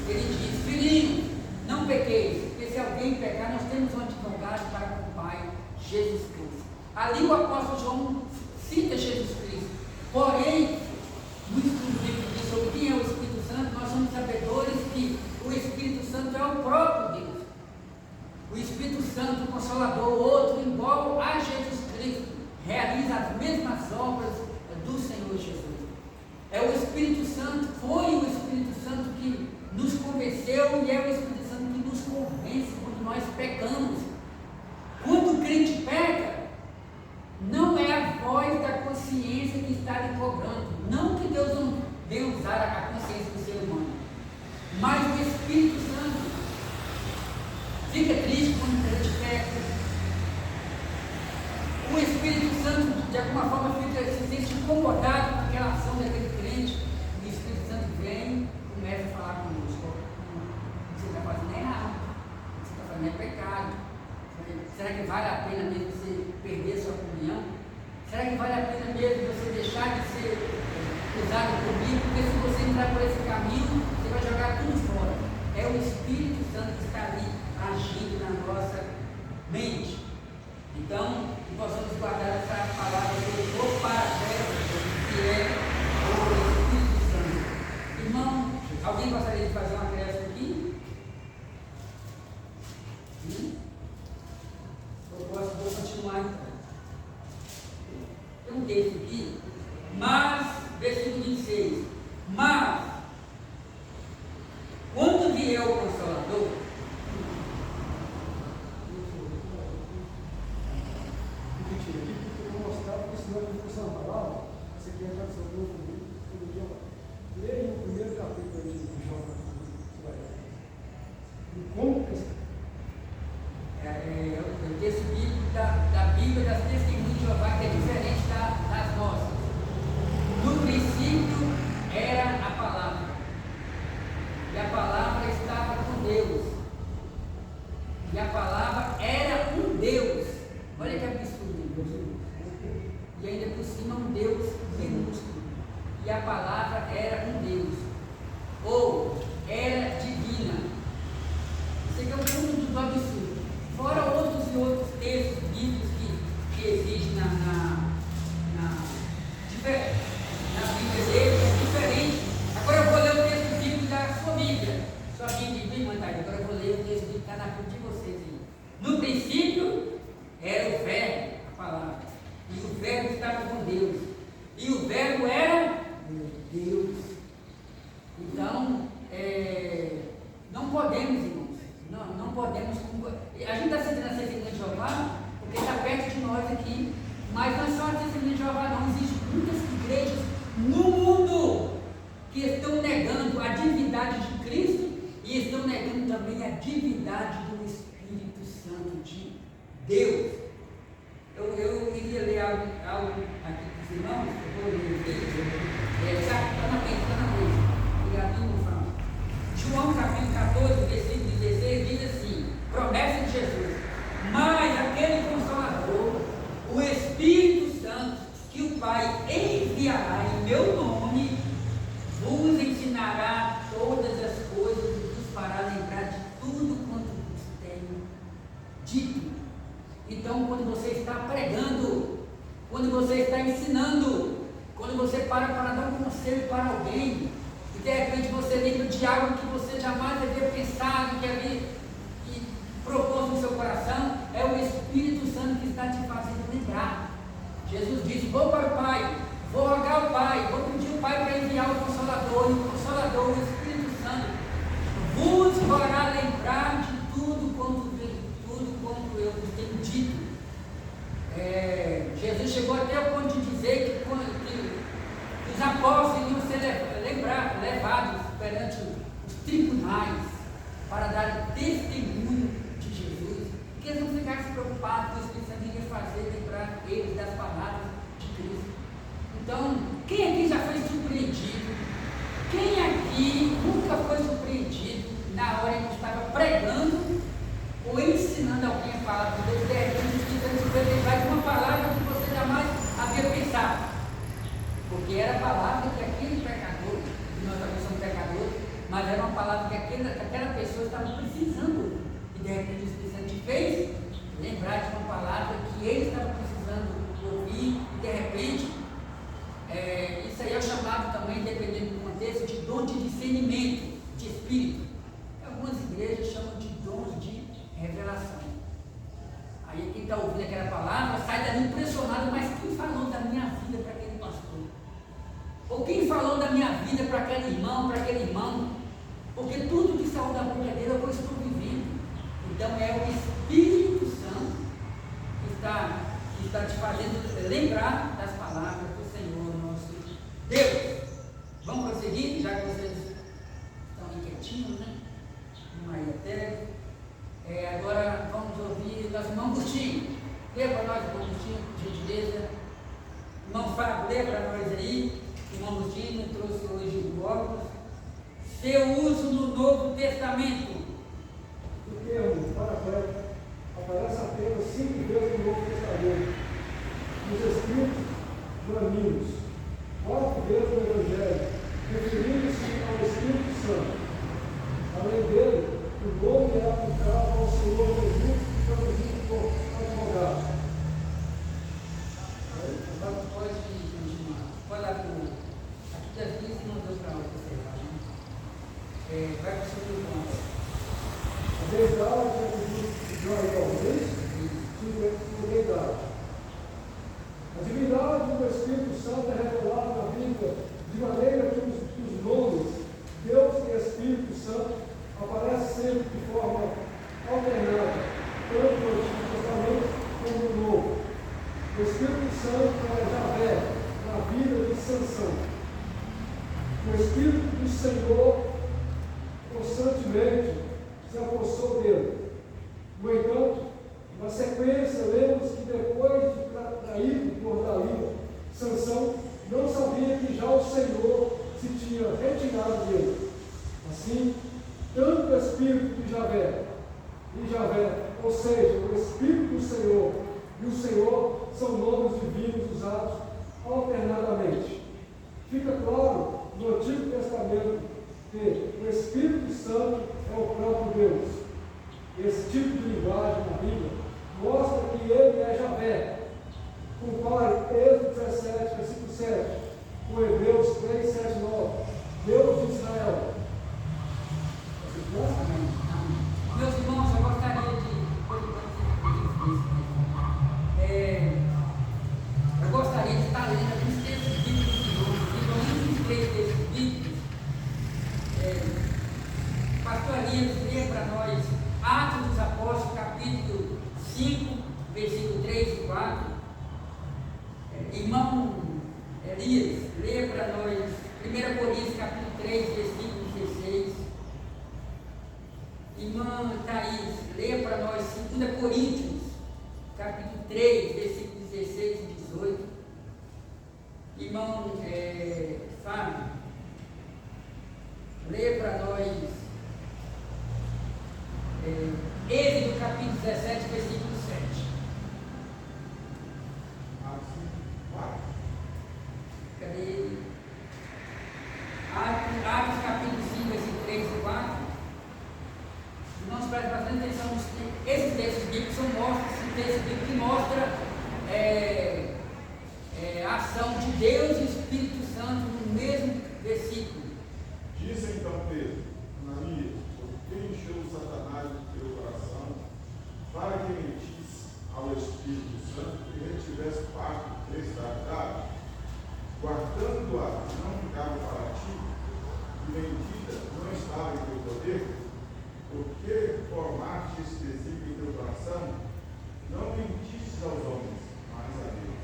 ele diz: filhinhos, não não pequeis, porque se alguém pecar, nós temos um advogado para com o Pai, Jesus Cristo. Ali o apóstolo João cita Jesus Cristo. Porém, no estudo bíblico sobre quem é o Espírito Santo, nós somos sabedores que o Espírito Santo é o próprio Deus. O Espírito Santo, o Consolador, outro igual a Jesus Cristo, realiza as mesmas obras do Senhor Jesus. É o Espírito Santo, foi o Espírito Santo que nos convenceu e é o Espírito Santo que nos convence quando nós pecamos. Quando o crente peca, não é a voz da consciência que está lhe cobrando. Não que Deus não venha usar a consciência do ser humano, mas o Espírito Santo fica triste quando o crente peca. O Espírito Santo, de alguma forma, se sente incomodado com aquela ação daquele crente. O Espírito Santo vem e começa a falar conosco. Você está fazendo errado, você está fazendo pecado. Será que vale a pena mesmo você perder sua comunhão? Será que vale a pena mesmo você deixar de ser usado comigo? Porque se você entrar por esse caminho, você vai jogar tudo fora. É o Espírito Santo que está ali agindo na nossa mente. Então, que possamos guardar essa palavra do Paracleto, que é o Espírito Santo. Irmão, alguém gostaria de fazer uma acréscimo aqui? Vou continuar então. Tem um texto aqui, mas, versículo 26, mas, quando vier o Consolador, eu vou mostrar, porque senão eu vou usar uma palavra, essa aqui é a tradução do João. Leia o primeiro capítulo aí de João, como que o texto bíblico da Bíblia das Testemunhas de Jeová, que é diferente das nossas. No princípio era a palavra, e a palavra estava com Deus, e a palavra era um Deus. Olha que absurdo, e ainda por cima um Deus minúsculo, e a palavra era um Deus, ou era divina. Isso aqui é um ponto do absurdo. Fora outros e outros textos bíblicos que existem na Bíblia dele, é diferente. Agora eu vou ler o texto bíblico da sua Bíblia. Sua Bíblia bem mandada. Agora eu vou ler o texto bíblico que está na Bíblia de vocês aí. No princípio era o Verbo, a palavra, e o Verbo estava com Deus, e o Verbo era Deus. Então, não podemos, irmãos, não podemos. A gente está citando a testemunha de Jeová porque está perto de nós aqui, mas não é só a testemunha de Jeová, não. Existem muitas igrejas no mundo que estão negando a divindade de Cristo e estão negando também a divindade do Espírito Santo de Deus. Eu queria ler algo aqui para os irmãos, eu vou ler aqui. Está na frente. Obrigadinho, Fábio. João capítulo 14, versículo 16 diz assim: promessa de Jesus, mas aquele Consolador, o Espírito Santo, que o Pai enviará em meu nome, vos ensinará todas as coisas e vos fará lembrar de tudo quanto vos tenho dito. Então, quando você está pregando, quando você está ensinando, quando você para dar um conselho para alguém, e de repente você lembra de algo que você jamais havia pensado, que havia propôs no seu coração, é o Espírito Santo que está te fazendo lembrar. Jesus disse: vou para o Pai, vou rogar ao Pai, vou pedir ao Pai para enviar o Consolador, e o Consolador, o Espírito Santo, vos fará lembrar de tudo quanto eu vos tenho dito. Jesus chegou até o ponto de dizer que os apóstolos iam ser levados perante os tribunais para dar testemunho de Jesus, que eles não ficassem preocupados com o Espírito Santo iria fazer lembrar eles das palavras de Cristo. Então, quem aqui já foi surpreendido? Quem aqui nunca foi surpreendido na hora em que estava pregando ou ensinando alguém a palavra de Deus? De repente, o Espírito Santo foi lembrar de uma palavra que você jamais havia pensado, porque era a palavra que aquele pecador, e nós também somos pecadores, mas era uma palavra que aquela pessoa estava precisando quem falou da minha vida para aquele irmão, porque tudo que saiu da boca dele é o que eu estou vivendo. Então é o Espírito Santo que está te fazendo lembrar das palavras do Senhor nosso Deus. Vamos prosseguir, já que vocês estão aí quietinhos, né? Aí até. Agora vamos ouvir nosso irmão Agostinho. Lê para nós, irmão Agostinho, por gentileza. Irmão Fábio, lê para nós aí. Irmão Agostinho trouxe hoje o óculos. Seu uso no Novo Testamento. O termo paracleto aparece apenas 5 vezes no Novo Testamento, nos Escritos Joaninos, 4 vezes no Evangelho, referindo-se ao Espírito Santo. Além dele, o nome é aplicado ao Senhor Jesus, traduzido por advogado. Pode continuar. Pode lá para o. Aqui das 15 não deu para você, né? Vai para o segundo ponto. A verdade é que Joel 6, verdade. A divindade do Espírito Santo é revelada na Bíblia de maneira que os nomes Deus e Espírito Santo aparecem sempre de forma alternada, tanto no Antigo Testamento como no Novo. O Espírito Santo é Javé na vida de Sansão. O Espírito do Senhor constantemente se apossou dele. No entanto, na sequência, lemos que depois de traído por Dalila, Sansão não sabia que já o Senhor se tinha retirado dele. Assim, tanto o Espírito de Javé, ou seja, o Espírito do Senhor e o Senhor são nomes divinos usados alternadamente. Fica claro no Antigo Testamento que o Espírito Santo é o próprio Deus. Esse tipo de linguagem na Bíblia mostra que ele é Javé. Compare Êxodo 17, versículo 7, com Hebreus 3, 7, 9. Deus de Israel. Meus irmãos, eu gostaria de. Eu gostaria de estar lendo alguns textos bíblicos de novo, principalmente os 3 textos bíblicos. Pastor Elias, lê para nós Atos dos Apóstolos, capítulo 5, versículo 3 e 4. Irmão Elias, lê para nós 1 Coríntios, capítulo 3, versículo 16. Irmã Thaís, lê para nós 2 Coríntios, capítulo 3, versículo 16 e 18. Irmão Fábio, lê para nós Êxodo, capítulo 17, versículo 7. Cadê ele? Atos, capítulo 5, versículo 3 e 4. Irmãos, prestem bastante atenção. Esses textos bíblicos são textos bíblicos que mostram a ação de Deus e Espírito Santo no mesmo versículo. Disse então Pedro, Ananias, por que encheu Satanás do teu coração, para que mentisse ao Espírito Santo e retivesse parte de 3 tratados, guardando-a não ficava para ti, e mentira não estava em teu poder, porque formaste esse desígnio em teu coração, não mentiste aos homens, mas a Deus.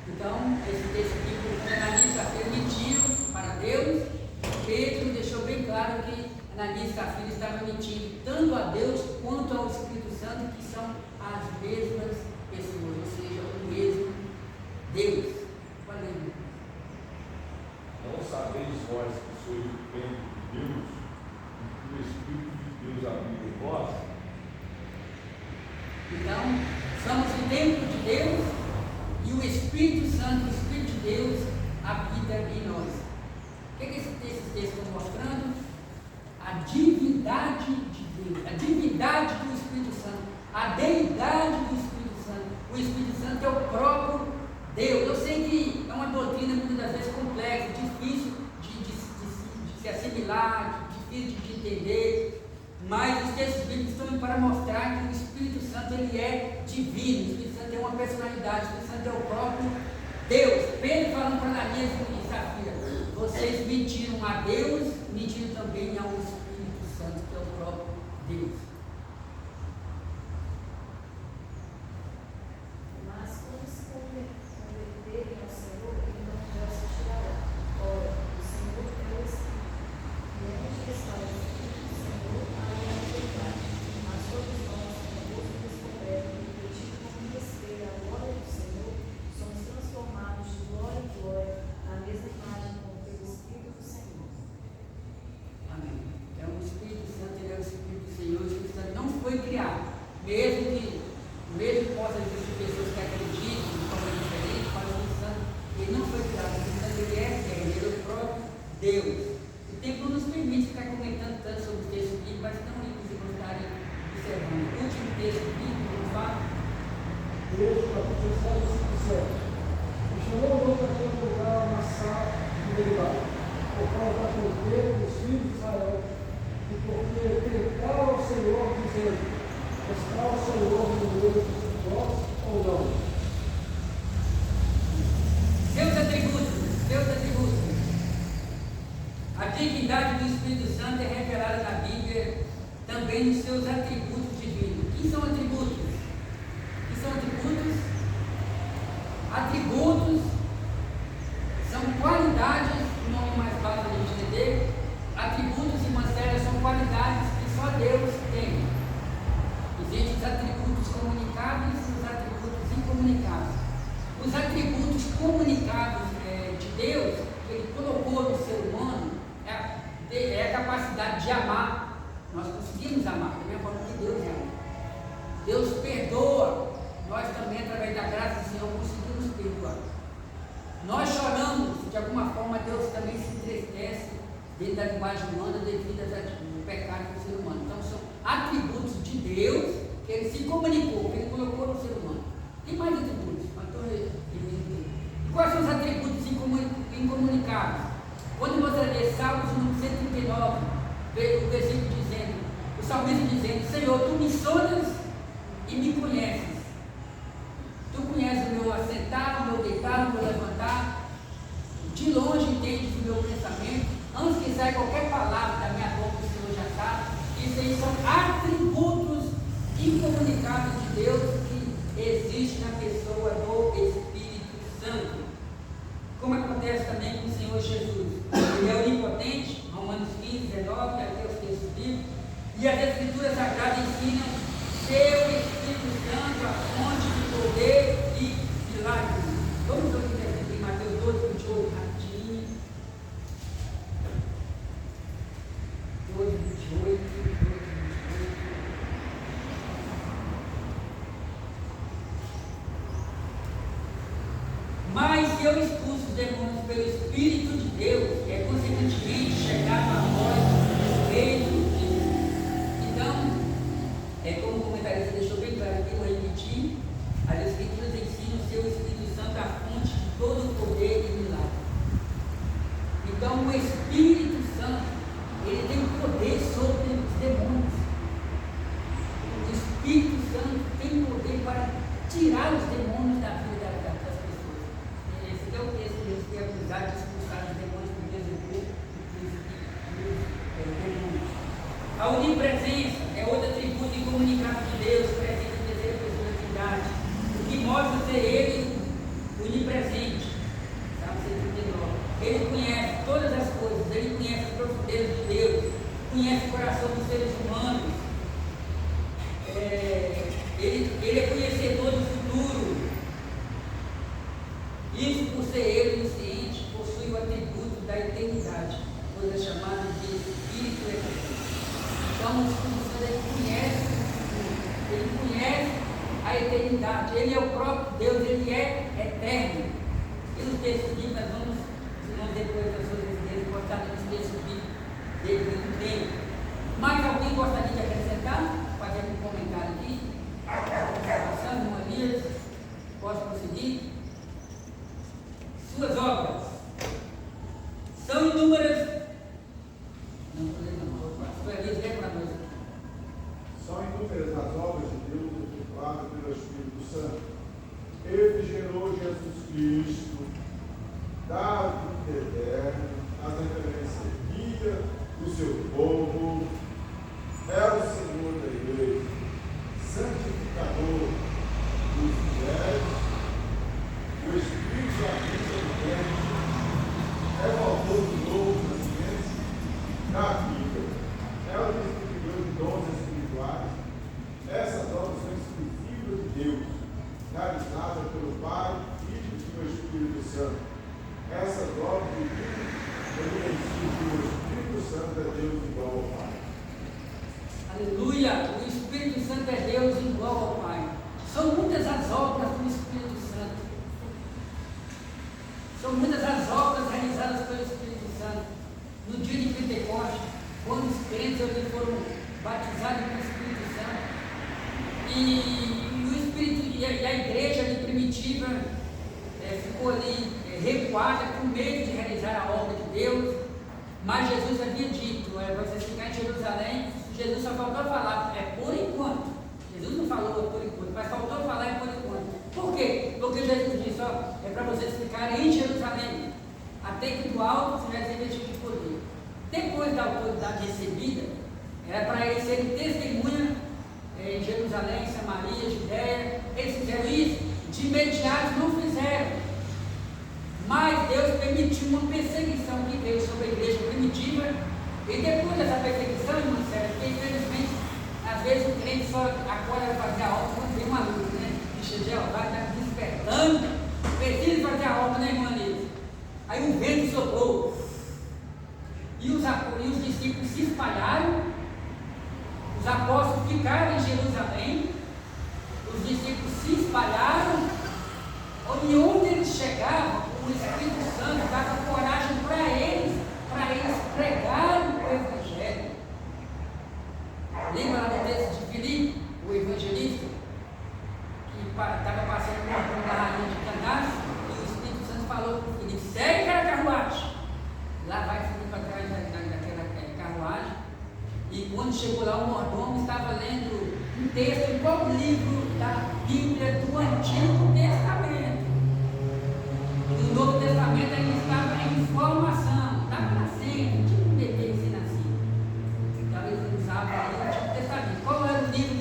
Então, esse texto aqui, quando Ananias e Safira mentiram para Deus, Pedro deixou bem claro que Ananias e Safira estavam mentindo tanto a Deus quanto ao Espírito Santo, que são as mesmas pessoas, ou seja, o mesmo Deus. Valeu. Não sabeis vós que sois o templo de Deus, e que o Espírito de Deus habita em vós? Então, somos o templo de Deus e o Espírito Santo, o Espírito de Deus, habita em nós. O que esses textos estão mostrando? A divindade de Deus, a divindade do Espírito Santo, a deidade do Espírito Santo. O Espírito Santo é o próprio Deus. Eu sei que é uma doutrina muitas das vezes complexa, difícil de se assimilar, difícil de entender, mas os textos bíblicos estão para mostrar que o Espírito Santo ele é divino, o Espírito Santo tem uma personalidade, o Espírito Santo é o próprio Deus. Pedro falando para Ananias e Safira, vocês mentiram a Deus, mentiram também ao Espírito Santo, que é o próprio Deus. Mas quando se converterem ao Senhor, então já se tirará. Ora, o Senhor é o Espírito. E onde está o Espírito do Senhor, aí há liberdade. Mas todos nós, quando descoberto e refletido com respeito à glória do Senhor, somos transformados de glória em glória na mesma imagem como pelo Espírito do Senhor. Amém. Então o Espírito Santo, ele é o Espírito do Senhor. O Espírito Santo não foi criado, mesmo que possa existir pessoas que acreditem de forma diferente, mas o Espírito Santo, ele não foi criado. O Espírito Santo, ele é eterno, ele é o próprio Deus. O tempo não nos permite ficar comentando tanto sobre o texto bíblico, mas não livros de gostarem observando. O último texto bíblico, como fala, Deus, para que você saiba o Espírito Santo. E chamou o outro aquele lugar uma sala de derivado. Por causa da fronteira dos filhos de Israel. E porque tentaram ao Senhor, dizendo: está o Senhor no meio de nós ou não? seus atributos. A divindade do Espírito Santo é revelada na Bíblia também nos seus atributos divinos. O que são atributos? Atributos são qualidades, o nome mais fácil de a gente entender. Atributos, irmãs sérias, são qualidades que só Deus tem. Existem os atributos comunicáveis e os atributos incomunicáveis. Os atributos comunicáveis de Deus, que Ele colocou no ser humano, é a capacidade de amar. Nós conseguimos amar, da mesma forma que Deus ama. Deus perdoa. Nós também, através da graça do Senhor, conseguimos perdoar. Nós choramos, de alguma forma, Deus também se entristece dentro da linguagem humana devido ao pecado do ser humano. Então, são atributos de Deus que Ele se comunicou, que Ele colocou no ser humano. Tem mais atributos, mas e quais são os atributos incomunicáveis? Quando você lê Salmos número 139, o versículo dizendo, o salmista dizendo: Senhor, Tu me sondas e me conheces. Tu conheces o meu assentar, o meu deitar, o meu levantar. De longe entendes o meu pensamento. Antes que saia qualquer palavra da minha boca, o Senhor já sabe. Isso aí são atributos incomunicáveis de Deus que existem na pessoa do Espírito Santo. Como acontece também com o Senhor Jesus. Ele é onipotente, Romanos 15, 19, até os textos bíblicos. E as Escrituras Sagradas ensinam seu Espírito Santo, a fonte de poder e milagres. Vamos ver o que é em Mateus 12, 28, rapidinho. 12, 28, 28. Mas se eu expulso os demônios pelo Espírito de Deus, é consequentemente chegado a vós, reino de Deus. Então, como o comentarista deixou bem claro aqui, eu vou repetir, as Escrituras ensinam o seu Espírito Santo a fonte de todo o poder e milagre. Então, o Espírito Santo, ele tem poder sobre os demônios. O Espírito Santo tem poder para tirar os demônios da vida das pessoas. Esse é o texto que eles têm acusado de expulsar os demônios por Jezebel e os demônios. A onipresença é outro atributo incomunicável de Deus, presente em terceira pessoa da Trindade, o que mostra ser Ele onipresente. Salmo 139. Ele conhece todas as coisas, Ele conhece as profundezas de Deus, conhece o coração dos seres humanos, ele é conhecedor do futuro. Isso, por ser Ele onisciente, possui o atributo da eternidade, coisa chamada de Espírito Eterno. Então, o Espírito Santo, ele conhece a eternidade, Ele é o próprio Deus, Ele é eterno. E nos textos bíblicos, nós vamos depois das suas residências, botar nos textos bíblicos dele muito tempo. Mais alguém gostaria de acrescentar? Fazer um comentário aqui? Passando, irmã Elias, posso prosseguir? Suas obras são inúmeras. Não, Elias, vem para nós. São inúmeras as obras de Deus efetuadas pelo Espírito Santo. Ele gerou Jesus Cristo, dado vida eterno, Santo. Essa doutrina evidencia que o Espírito Santo é Deus igual ao Pai. Aleluia! O Espírito Santo é Deus igual ao Pai. São muitas as obras do Espírito Santo. São muitas as obras realizadas pelo Espírito Santo. No dia de Pentecostes, quando os crentes ali foram batizados pelo Espírito Santo. E o Espírito, e a igreja ali primitiva ficou ali recuada com medo de realizar a obra de Deus. Mas Jesus havia dito, vocês ficarem em Jerusalém, Jesus só faltou falar, por enquanto. Jesus não falou por enquanto, mas faltou falar por enquanto. Por quê? Porque Jesus disse, é para vocês ficarem em Jerusalém, até que do alto tiver revestido de poder. Depois da autoridade recebida, era para eles serem testemunha em Jerusalém, Samaria, Judéia. Eles fizeram isso, de imediato não fizeram. Mas Deus permitiu uma perseguição que veio sobre a igreja primitiva. E depois dessa perseguição, irmão Sérgio, porque infelizmente, às vezes o crente só acorda para fazer a obra quando tem uma luz, né? Bicho de Jeová está despertando, precisa fazer a obra, né, irmã Nilce? Aí o vento soprou. E os discípulos se espalharam, os apóstolos ficaram em Jerusalém, os discípulos se espalharam, e onde eles chegavam, o Espírito Santo dava coragem para eles pregarem o Evangelho. Lembra lá do texto de Filipe, o evangelista, que estava passando por uma rainha de Candace, e o Espírito Santo falou para o Filipe, segue aquela carruagem. Lá vai Filipe atrás daquela carruagem, e quando chegou lá, o mordomo estava lendo um texto em qual livro da Bíblia do Antigo Testamento. No Novo Testamento ainda estava em formação, estava nascendo, tipo um bebê recém-nascido. Talvez ele usava aí o Antigo Testamento. Qual era o livro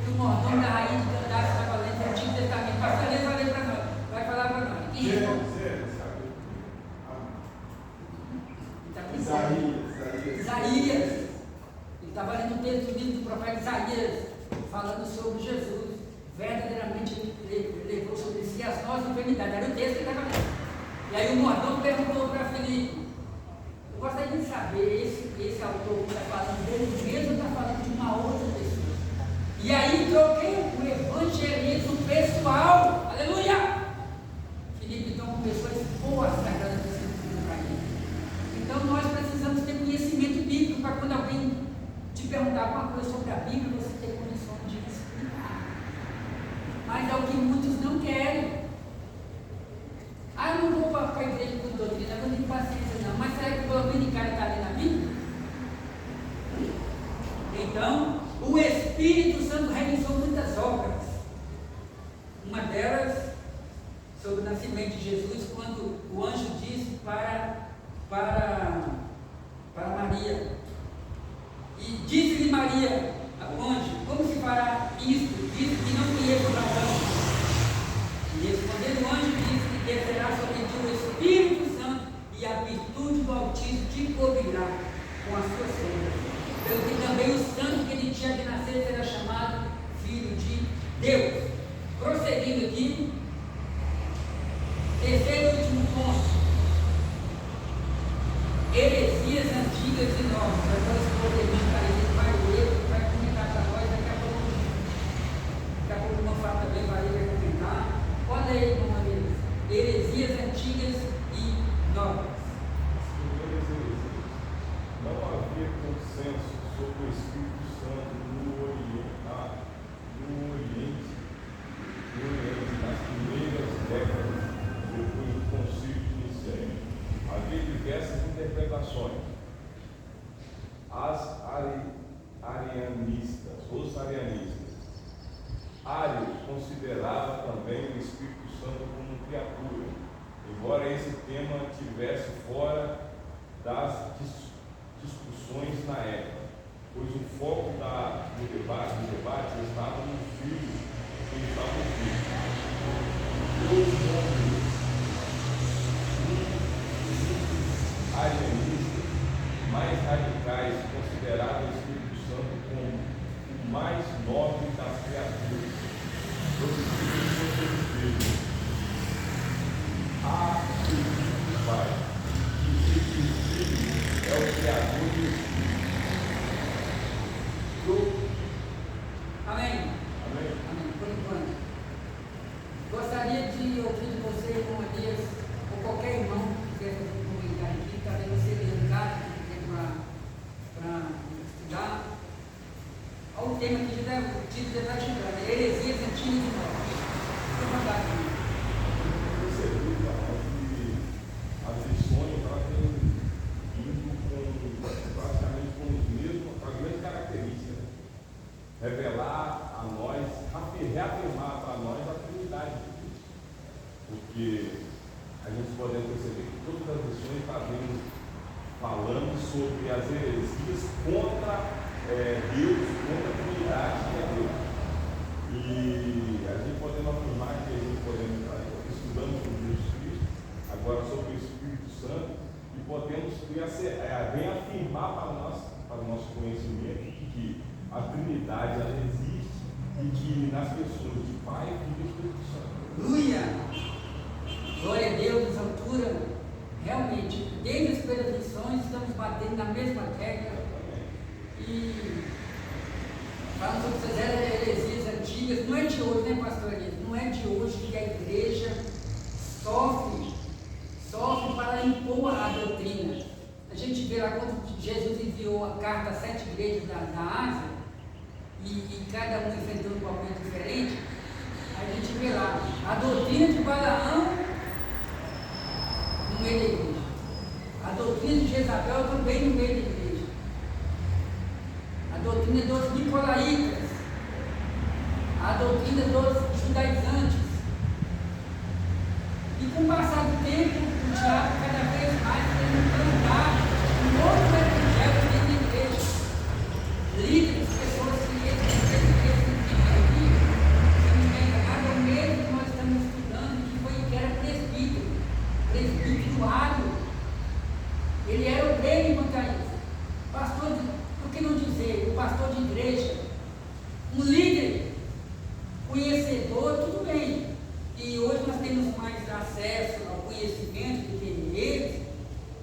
que o mordomo da rainha de Candace estava lendo no Antigo Testamento? Pastor Elias vai ler para nós, vai falar para nós. Isaías. Ele estava lendo o texto do livro do profeta Isaías, falando sobre Jesus. Verdadeiramente ele levou sobre si as nossas enfermidades. Era o texto que ele estava lendo. E aí o mordomo perguntou para Filipe, eu gostaria de saber, esse autor que está falando dele mesmo está falando de uma outra pessoa. E aí troquei o evangelismo pessoal. Aleluia! Filipe então começou a expor a Sagrada Escritura para ele. Então nós precisamos ter conhecimento bíblico para quando alguém te perguntar alguma coisa sobre a Bíblia, você ter condições de explicar. Mas é o que muitos não querem. Eu não vou para a igreja com doutrina, eu não tenho paciência não. Mas será que o dominicano está ali na Bíblia? Então, o Espírito Santo realizou muitas obras. Uma delas, sobre o nascimento de Jesus, quando o anjo disse para Maria. E disse-lhe Maria, ao anjo, como se fará isto? Disse que não conheço Abraão. E respondendo o anjo, disse que descerá sobre ti o Espírito Santo e a virtude do Altíssimo te cobrirá com a sua sombra. Pelo que também o santo que de ti há de nascer será chamado Filho de Deus. Prosseguindo aqui, terceiro e último ponto. Heresias antigas e novas. Agora esse podermente parecido vai ler, vai comentar para nós, daqui a pouco o irmão Fábio também vai comentar. Olha aí, irmão Maria, heresias antigas e novas. Não havia consenso sobre o Espírito Santo no Oriente, nas primeiras décadas depois do Concílio de Nicéia. Havia diversas interpretações. Os arianistas. Ários considerava também o Espírito Santo como criatura, embora esse tema estivesse fora das discussões na época, pois o foco do debate estava no Filho que estava no Filho. Os nomes arianistas mais radicais consideravam o Espírito Santo como o mais nobre das criaturas. A o Criador do Espírito. Amém. Amém? Amém. Por enquanto. Gostaria de ouvir de você, irmão Elias, ou qualquer irmão que quiser fazer um comentário aqui, talvez você lendo casa, para estudar. Olha o tema que o título já está chegando, heresias antigas e novas. Fique à vontade, irmão. Eu percebi, que as lições elas têm indo praticamente com as mesmas características. Né? Revelar a nós, reafirmar para nós a Trindade de Deus. Porque a gente pode perceber que todas as lições está falando sobre as heresias contra Deus, contra a Trindade que é Deus. E a gente podemos afirmar que a gente podemos estar estudando sobre Jesus Cristo, agora sobre o Espírito Santo, e podemos bem afirmar para o nosso conhecimento que a Trindade ela existe e que nas pessoas de Pai e do Espírito Santo. Aleluia! Glória a Deus, nas alturas. Realmente, desde as primeiras lições, estamos batendo na mesma tecla. E falando sobre essas heresias antigas, não é de hoje, né, pastor Elias? Não é de hoje que a igreja sofre para impor a doutrina. A gente vê lá quando Jesus enviou a carta a 7 igrejas da Ásia, e cada um enfrentando um papel diferente, a gente vê lá a doutrina de Balaão no meio da igreja, a doutrina de Jezabel também no meio da igreja, a doutrina dos nicolaítas, a doutrina dos judaizantes. E com o passar do tempo, o diabo cada vez mais tem implantado um novo evangelho dentro da igreja. Líderes, pessoas que é o mesmo que nós estamos estudando, que era presbítero Ário. Ele era obreiro enquanto a isso. Pastor, por que não dizer, o pastor de igreja, um líder, conhecedor, tudo bem. E hoje nós temos mais acesso ao conhecimento do que eles,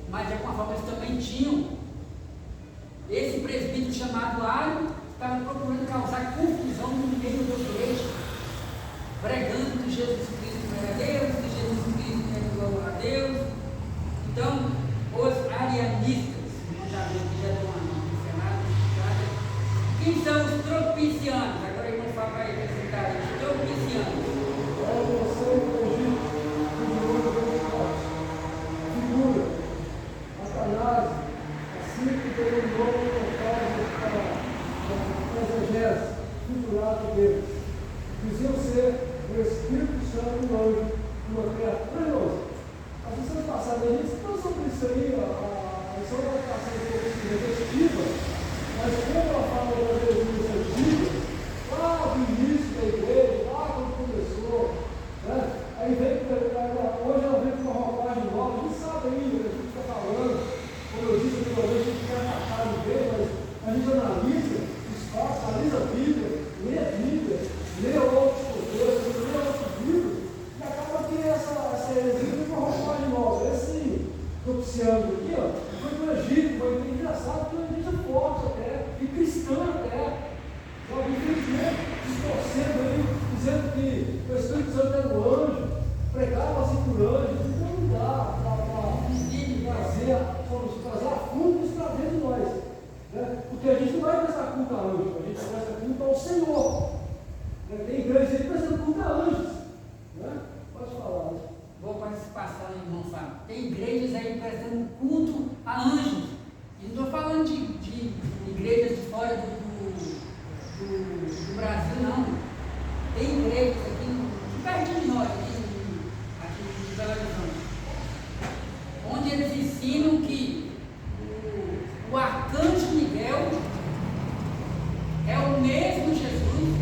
mas de alguma forma eles também tinham. Esse presbítero chamado Ário estava procurando causar confusão no meio da igreja, pregando que Jesus Cristo não era Deus, que Jesus Cristo não era igual a Deus. Então, os arianistas, já deu uma mencionada, quem são os tropicianos? Agora eu vou falar para ele apresentar os tropicianos. Figura, Satanás, assim que tem um novo local para exegese, figurado deles. Diziam ser o Espírito Santo, um anjo, uma criatura. As lições passadas, a gente falou sobre isso aí, a lição vai passar um pouco repetitiva, mas como ela fala das heresias antigas, lá do início da igreja, lá quando começou, né? Aí hoje ela vem com uma roupagem nova, a gente sabe aí, a gente está falando, como eu disse anteriormente, a gente quer atacar no meio, mas a gente analisa o espaço, analisa a Bíblia, lê outros contextos, lê outros livros, e acaba que essa heresia vem com uma roupagem nova. Esse propiciando aqui, ó, foi do Egito, foi bem engraçado, porque o Egito é forte até, e cristã até. Então, infelizmente, distorcendo aí, dizendo que o Espírito Santo era um anjo, pregava-se por anjos, então não dá para trazer a culpa para dentro de nós. Né? Porque a gente não vai prestar culto a anjos, a gente presta culto ao Senhor. Né? Tem igreja aí prestando culto a anjos. Né? Pode falar. Né? Boa participação, irmão Fábio. Tem igrejas aí prestando culto a anjos. E não estou falando de igrejas de fora do Brasil, não. Tem igrejas aqui perto de nós, aqui em Belo Horizonte, onde eles ensinam que o arcanjo Miguel é o mesmo Jesus,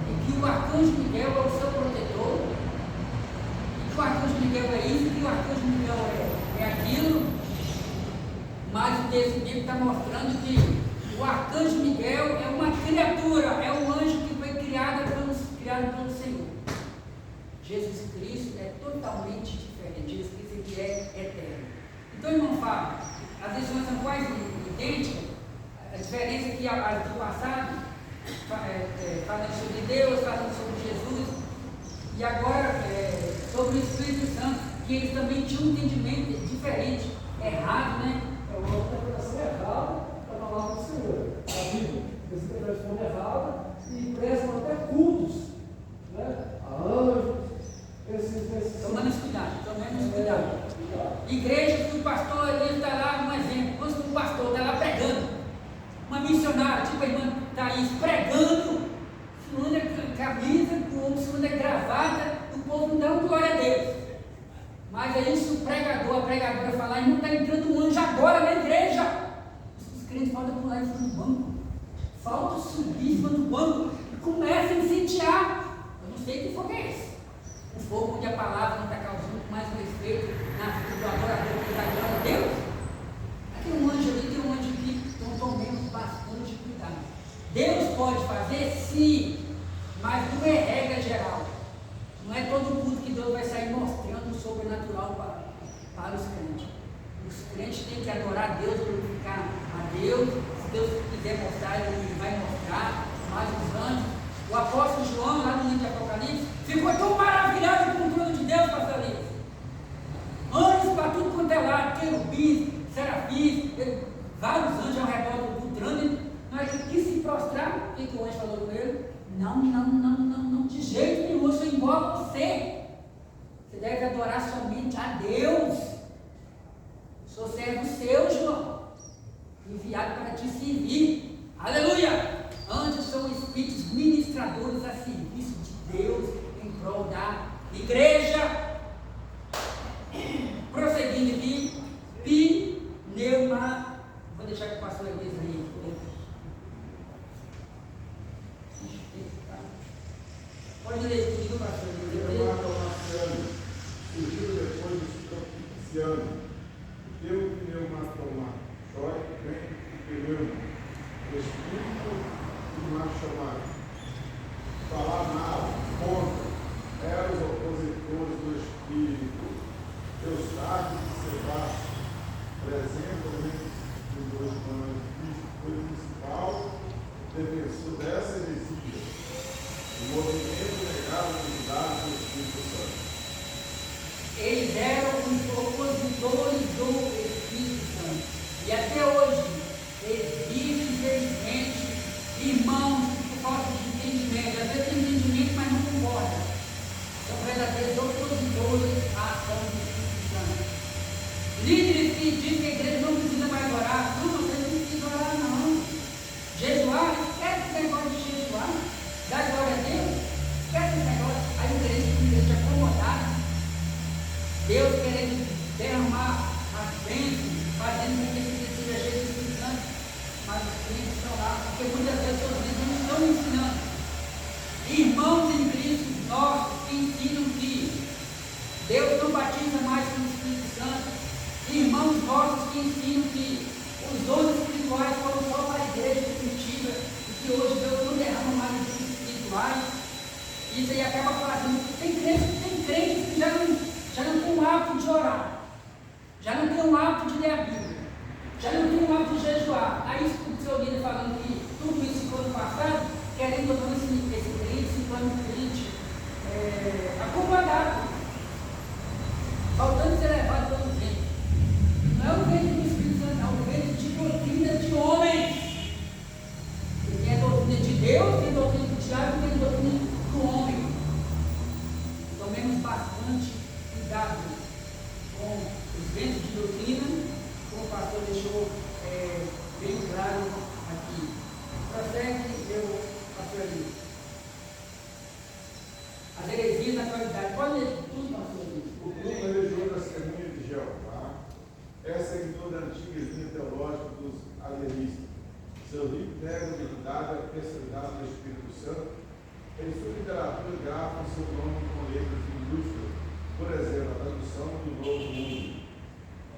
e que o arcanjo Miguel é o seu protetor, e que o arcanjo Miguel é isso, que o arcanjo Miguel é aquilo, mas o texto bíblico está mostrando que o arcanjo Miguel é uma criatura, é um anjo que foi criado pelo Senhor. Jesus Cristo é totalmente diferente. Jesus Cristo ele é eterno. Então, irmão Fábio, as conhecia as do passado, falando sobre Deus, falando sobre Jesus, e agora sobre o Espírito Santo, que eles também tinham um entendimento diferente, errado, né? É uma interpretação errada da palavra do Senhor. A Bíblia, eles interpretam errada e prestam até cultos, né? A anjos, esses. Tomando cuidado. Igreja que o pastor ele está lá, um exemplo, quando o pastor está lá pregando, uma missionária, tipo a irmã Thaís, pregando, se anda camisa, o homem se anda gravata, o povo não dá uma glória a Deus. Mas aí se o pregador, a pregadora falar, não está entrando um anjo agora na igreja, os crentes faltam pular em cima do banco, faltam subir em cima do banco e começam a incendiar. Eu não sei que fogo é esse. Um fogo onde a palavra não está causando mais respeito na vida do adorador que está glória a Deus. Aqui tem um anjo ali, tem um anjo aqui, então tomemos bastante cuidado. Deus pode fazer sim, mas não é regra geral. Não é todo mundo que Deus vai sair mostrando o sobrenatural para os crentes. Os crentes têm que adorar a Deus, glorificar a Deus. Se Deus quiser mostrar, Ele vai mostrar. Mas os anjos, o apóstolo João, lá no livro de Apocalipse, ficou tão maravilhado com o trono de Deus, pastor Elias. Anjos para tudo quanto é lado, querubins, serafins, vários anjos ao redor do trono. Mas ele quis se prostrar. O que o anjo falou com ele? Não, de jeito nenhum, eu sou igual a você. Você deve adorar somente a Deus. Sou servo seu, João, enviado para te servir. Aleluia! Anjos são espíritos ministradores a serviço de Deus em prol da igreja. Prosseguindo aqui, pneuma. Vou deixar que o pastor Elias aí. Pode ler comigo, pastor Elias. Surgiu depois dos propicianos. Teu pneumatói vem do pneu. Espírito e machamai. Falar nada, contra, eram os opositores do Espírito. Eustáquio e Sebastião apresentam os dois planos. Cristo foi o principal defensor dessa heresia. O movimento negava a unidade do Espírito Santo. Eles eram os opositores do Espírito Santo. E até hoje existe, infelizmente, irmãos por falta de entendimento. Às vezes tem entendimento, mas não concorda. São verdadeiros opositores à ação do Espírito Santo. Líderes que dizem que a igreja não precisa mais orar. Não, você não precisa orar, não. Jejuar, esquece esse negócio de jejuar. Dá glória a Deus. Esquece esse negócio. Aí o crente acomodado. Deus querendo derramar as bênçãos, fazendo com que esse dia seja cheio do Espírito Santo, mas os crentes estão lá, porque muitas vezes os crentes não estão ensinando. Irmãos em Cristo nossos que ensinam que Deus não batiza mais com o Espírito Santo. Irmãos nossos que ensinam que os dons espirituais foram só para a igreja primitiva e que hoje Deus não derrama mais os dons espirituais. Isso aí acaba fazendo. Tem crentes que já não tem o hábito de orar, já não tem o hábito de ler a Bíblia, já não tem o hábito de jejuar. Aí escuta o seu líder falando que tudo isso ficou no passado, querendo ou não esse crente se torna um crente acomodado, faltando ser levado pelo vento. Não é o vento do Espírito Santo, é o vento de doutrina de homens. E tem a doutrina de Deus, tem a doutrina do diabo, tem a doutrina do homem. Tomemos bastante cuidado com os ventos de doutrina, como o pastor deixou bem claro aqui. Prossegue, pastor ali. As heresias na atualidade. Pode ler tudo, pastor ali. O grupo religioso da Testemunha de Jeová é seguidor da antiga linha teológica dos alienistas. Seu livro nega a divindade e a personalidade do Espírito Santo. Em sua literatura grafa seu nome com letras minúsculas. Por exemplo, a tradução do Novo Mundo.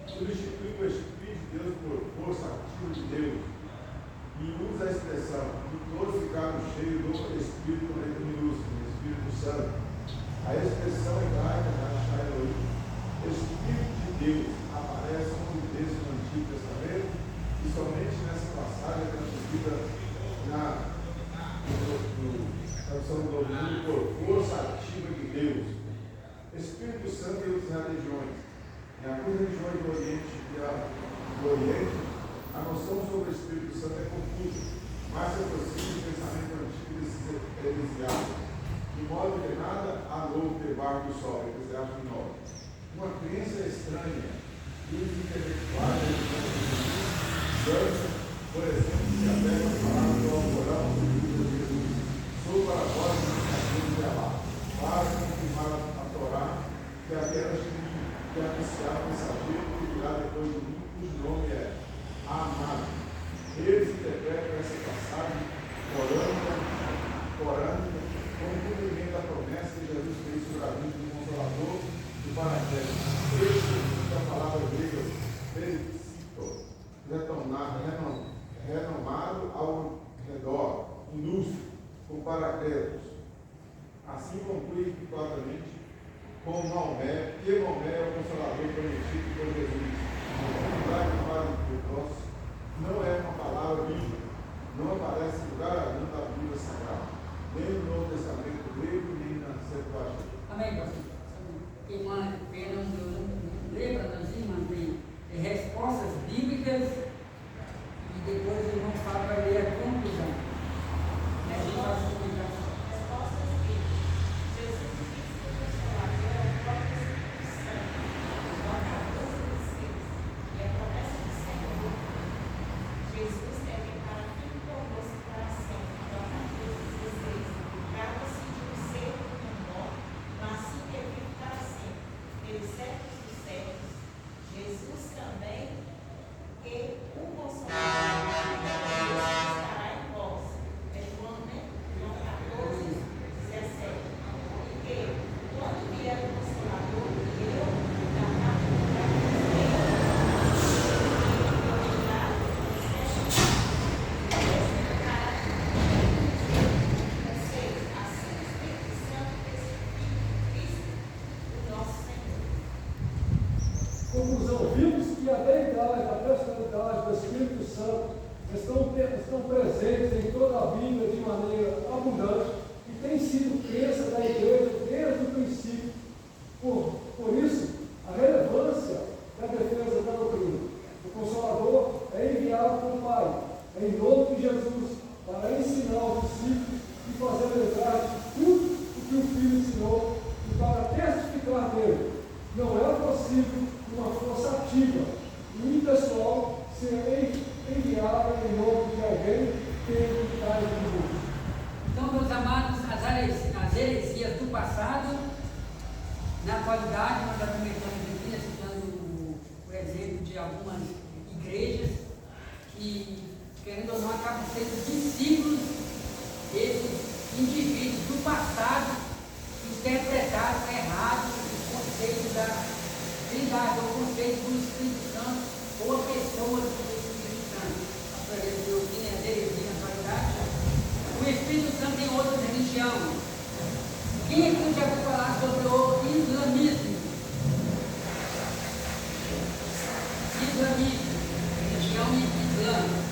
Substitui o Espírito de Deus por força ativa de Deus e usa a expressão de todos ficaram cheios do Espírito com letra minúscula, Espírito Santo. A expressão hebraica as religiões. Em algumas religiões do Oriente, a noção sobre o Espírito Santo é confusa, mas se aproxima do pensamento antigo desses heresiários. De modo que nada há novo debaixo do sol, Eclesiastes 9. Uma crença estranha e os intelectuais por exemplo, se apega às palavras do Alcorão do livro de Jesus. Sou para vós o mensageiro de Alá, para confirmar a Torá, que apenas que anunciar o mensageiro que virá depois de mim, cujo nome é Amado. Eles interpretam essa passagem orando como cumprimento da promessa que Jesus fez sobre a vida do Consolador do Paradise. Esse é a palavra grega pericito, renomado ao redor, inútil, com paracletos. Assim conclui claramente com Maomé, que Maomé é o Consolador prometido por Jesus. Não é uma palavra bíblica, não aparece em lugar algum da Bíblia Sagrada, nem no Novo Testamento grego, nem na Septuaginta. Amém, pastor. Tem uma pena, lembra das irmãs de respostas bíblicas e depois o irmão Fábio vai ler a conclusão. A gente vai se comunicar. Respostas bíblicas. Jesus disse que o Consolador é o próprio Espírito Santo. João 14:6. E a promessa do Senhor. Jesus é quem para tudo convosco para sempre. João 14:16. Trata-se de um ser menor, mas sim que vive para sempre. Pelos séculos dos séculos. Jesus também que o Consolador estará em vós. É João 14:17. E que, quando vier o Consolador, eu dará Conclusão, vimos que a deidade, a personalidade do Espírito Santo estão presentes em toda a Bíblia de maneira abundante e tem sido crença da igreja desde o princípio. Por isso, a relevância da defesa da doutrina. O Consolador é enviado pelo Pai, em nome de Jesus, para ensinar aos discípulos e fazer lembrar de tudo o que o Filho ensinou e para testificar dele. Não é possível uma força ativa e impessoal ser enviada em nome de alguém que está em Jesus. Então, meus amados, as heresias do passado, na atualidade, nós já comentamos aqui, citando o exemplo de algumas igrejas que, querendo ou não, acabam sendo discípulos desses indivíduos do passado que interpretaram errado o conceito da Trindade, o conceito do Espírito Santo ou a pessoa do Espírito Santo. Por exemplo, aqui as heresias na atualidade, o Espírito Santo em outra religião. Quem aqui já ouviu falar sobre o islamismo? Islamismo, religião islâmica.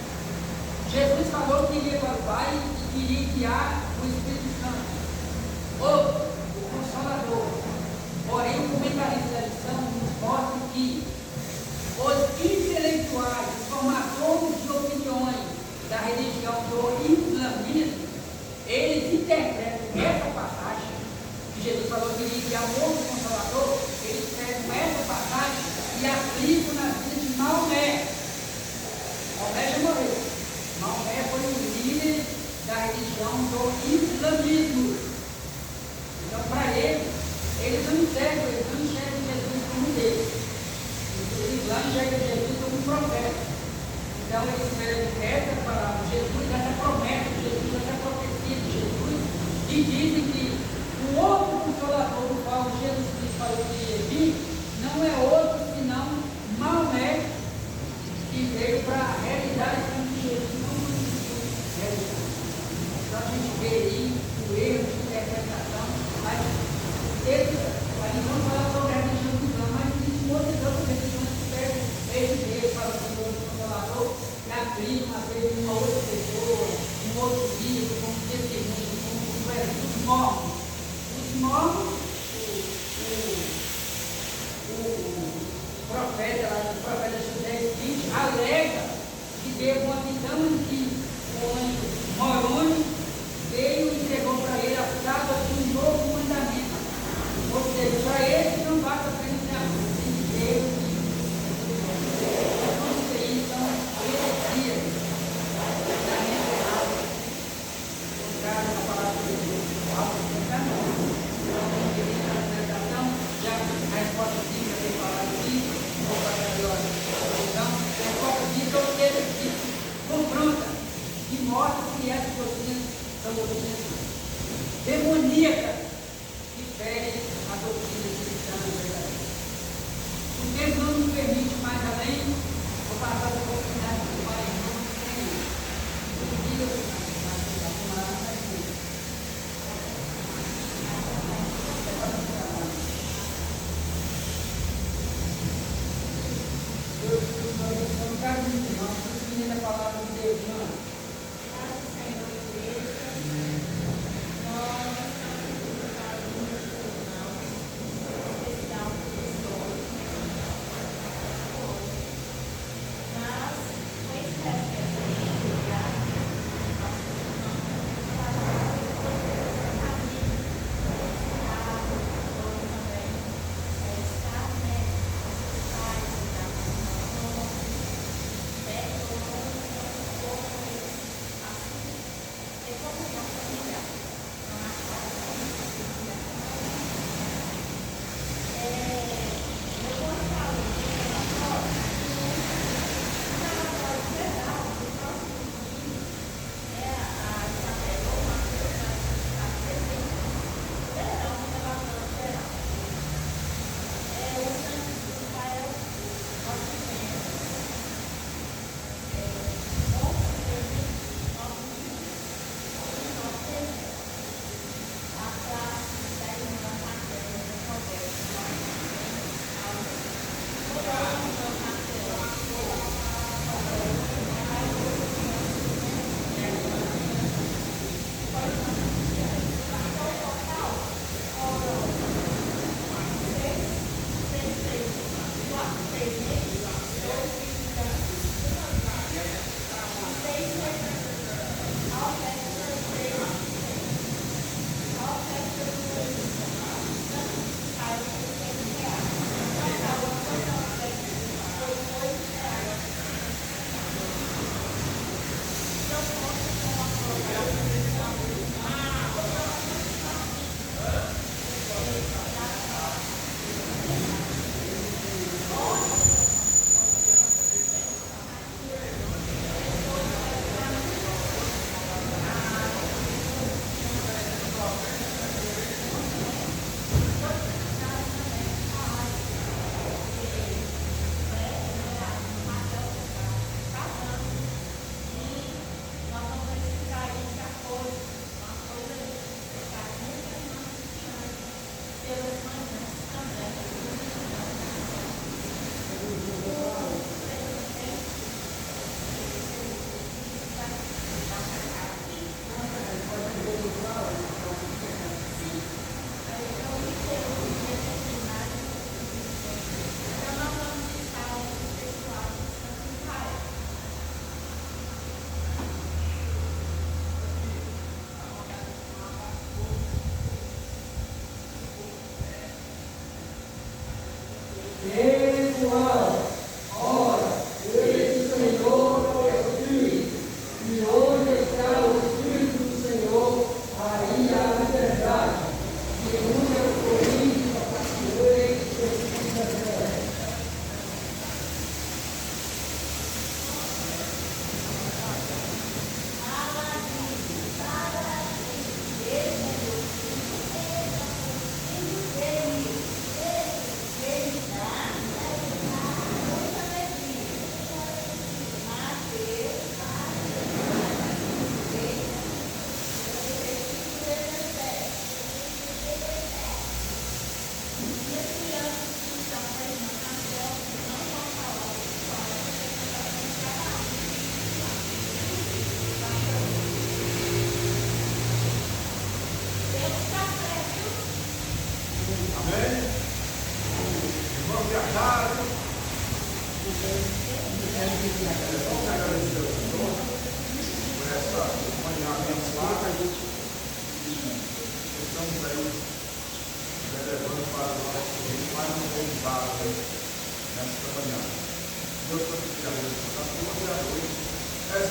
Jesus falou que iria para o Pai e queria enviar o Espírito Santo, ou o Consolador. Porém, o comentarista da lição nos mostra que os intelectuais, os formadores de opiniões da religião do islamismo, eles interpretam essa passagem, que Jesus falou que iria enviar um outro Consolador, eles pegam essa passagem e aplicam na vida de Maomé. Maomé já morreu. Maomé foi o líder da religião do islamismo. Então, para eles não enxergam Jesus como Deus. Os islãs enxergam Jesus como um profeta. Então, eles pegam essa palavra de Jesus, essa promessa de Jesus, essa profecia de Jesus, e dizem que o outro Consolador do qual Jesus Cristo falou que ia vir, não é outro senão Maomé, que veio para realizar esse que Jesus não conseguiu realizar. Então, a gente vê aí o erro de interpretação, mas a gente não fala sobre a religião cristã, mas existem outras religiões que pegam esse Deus para o Senhor Consolador e aplicam a ser doutrina demoníaca que fere a doutrina cristã verdadeira. O tempo não nos permite mais além, vou passar a oportunidade para o Pai, irmão, eu quero muito, irmão, a palavra de Deus, irmão.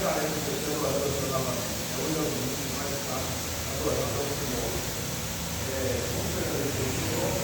Estaremos adorando o Senhor novamente. É hoje é o domingo mais tarde, adorando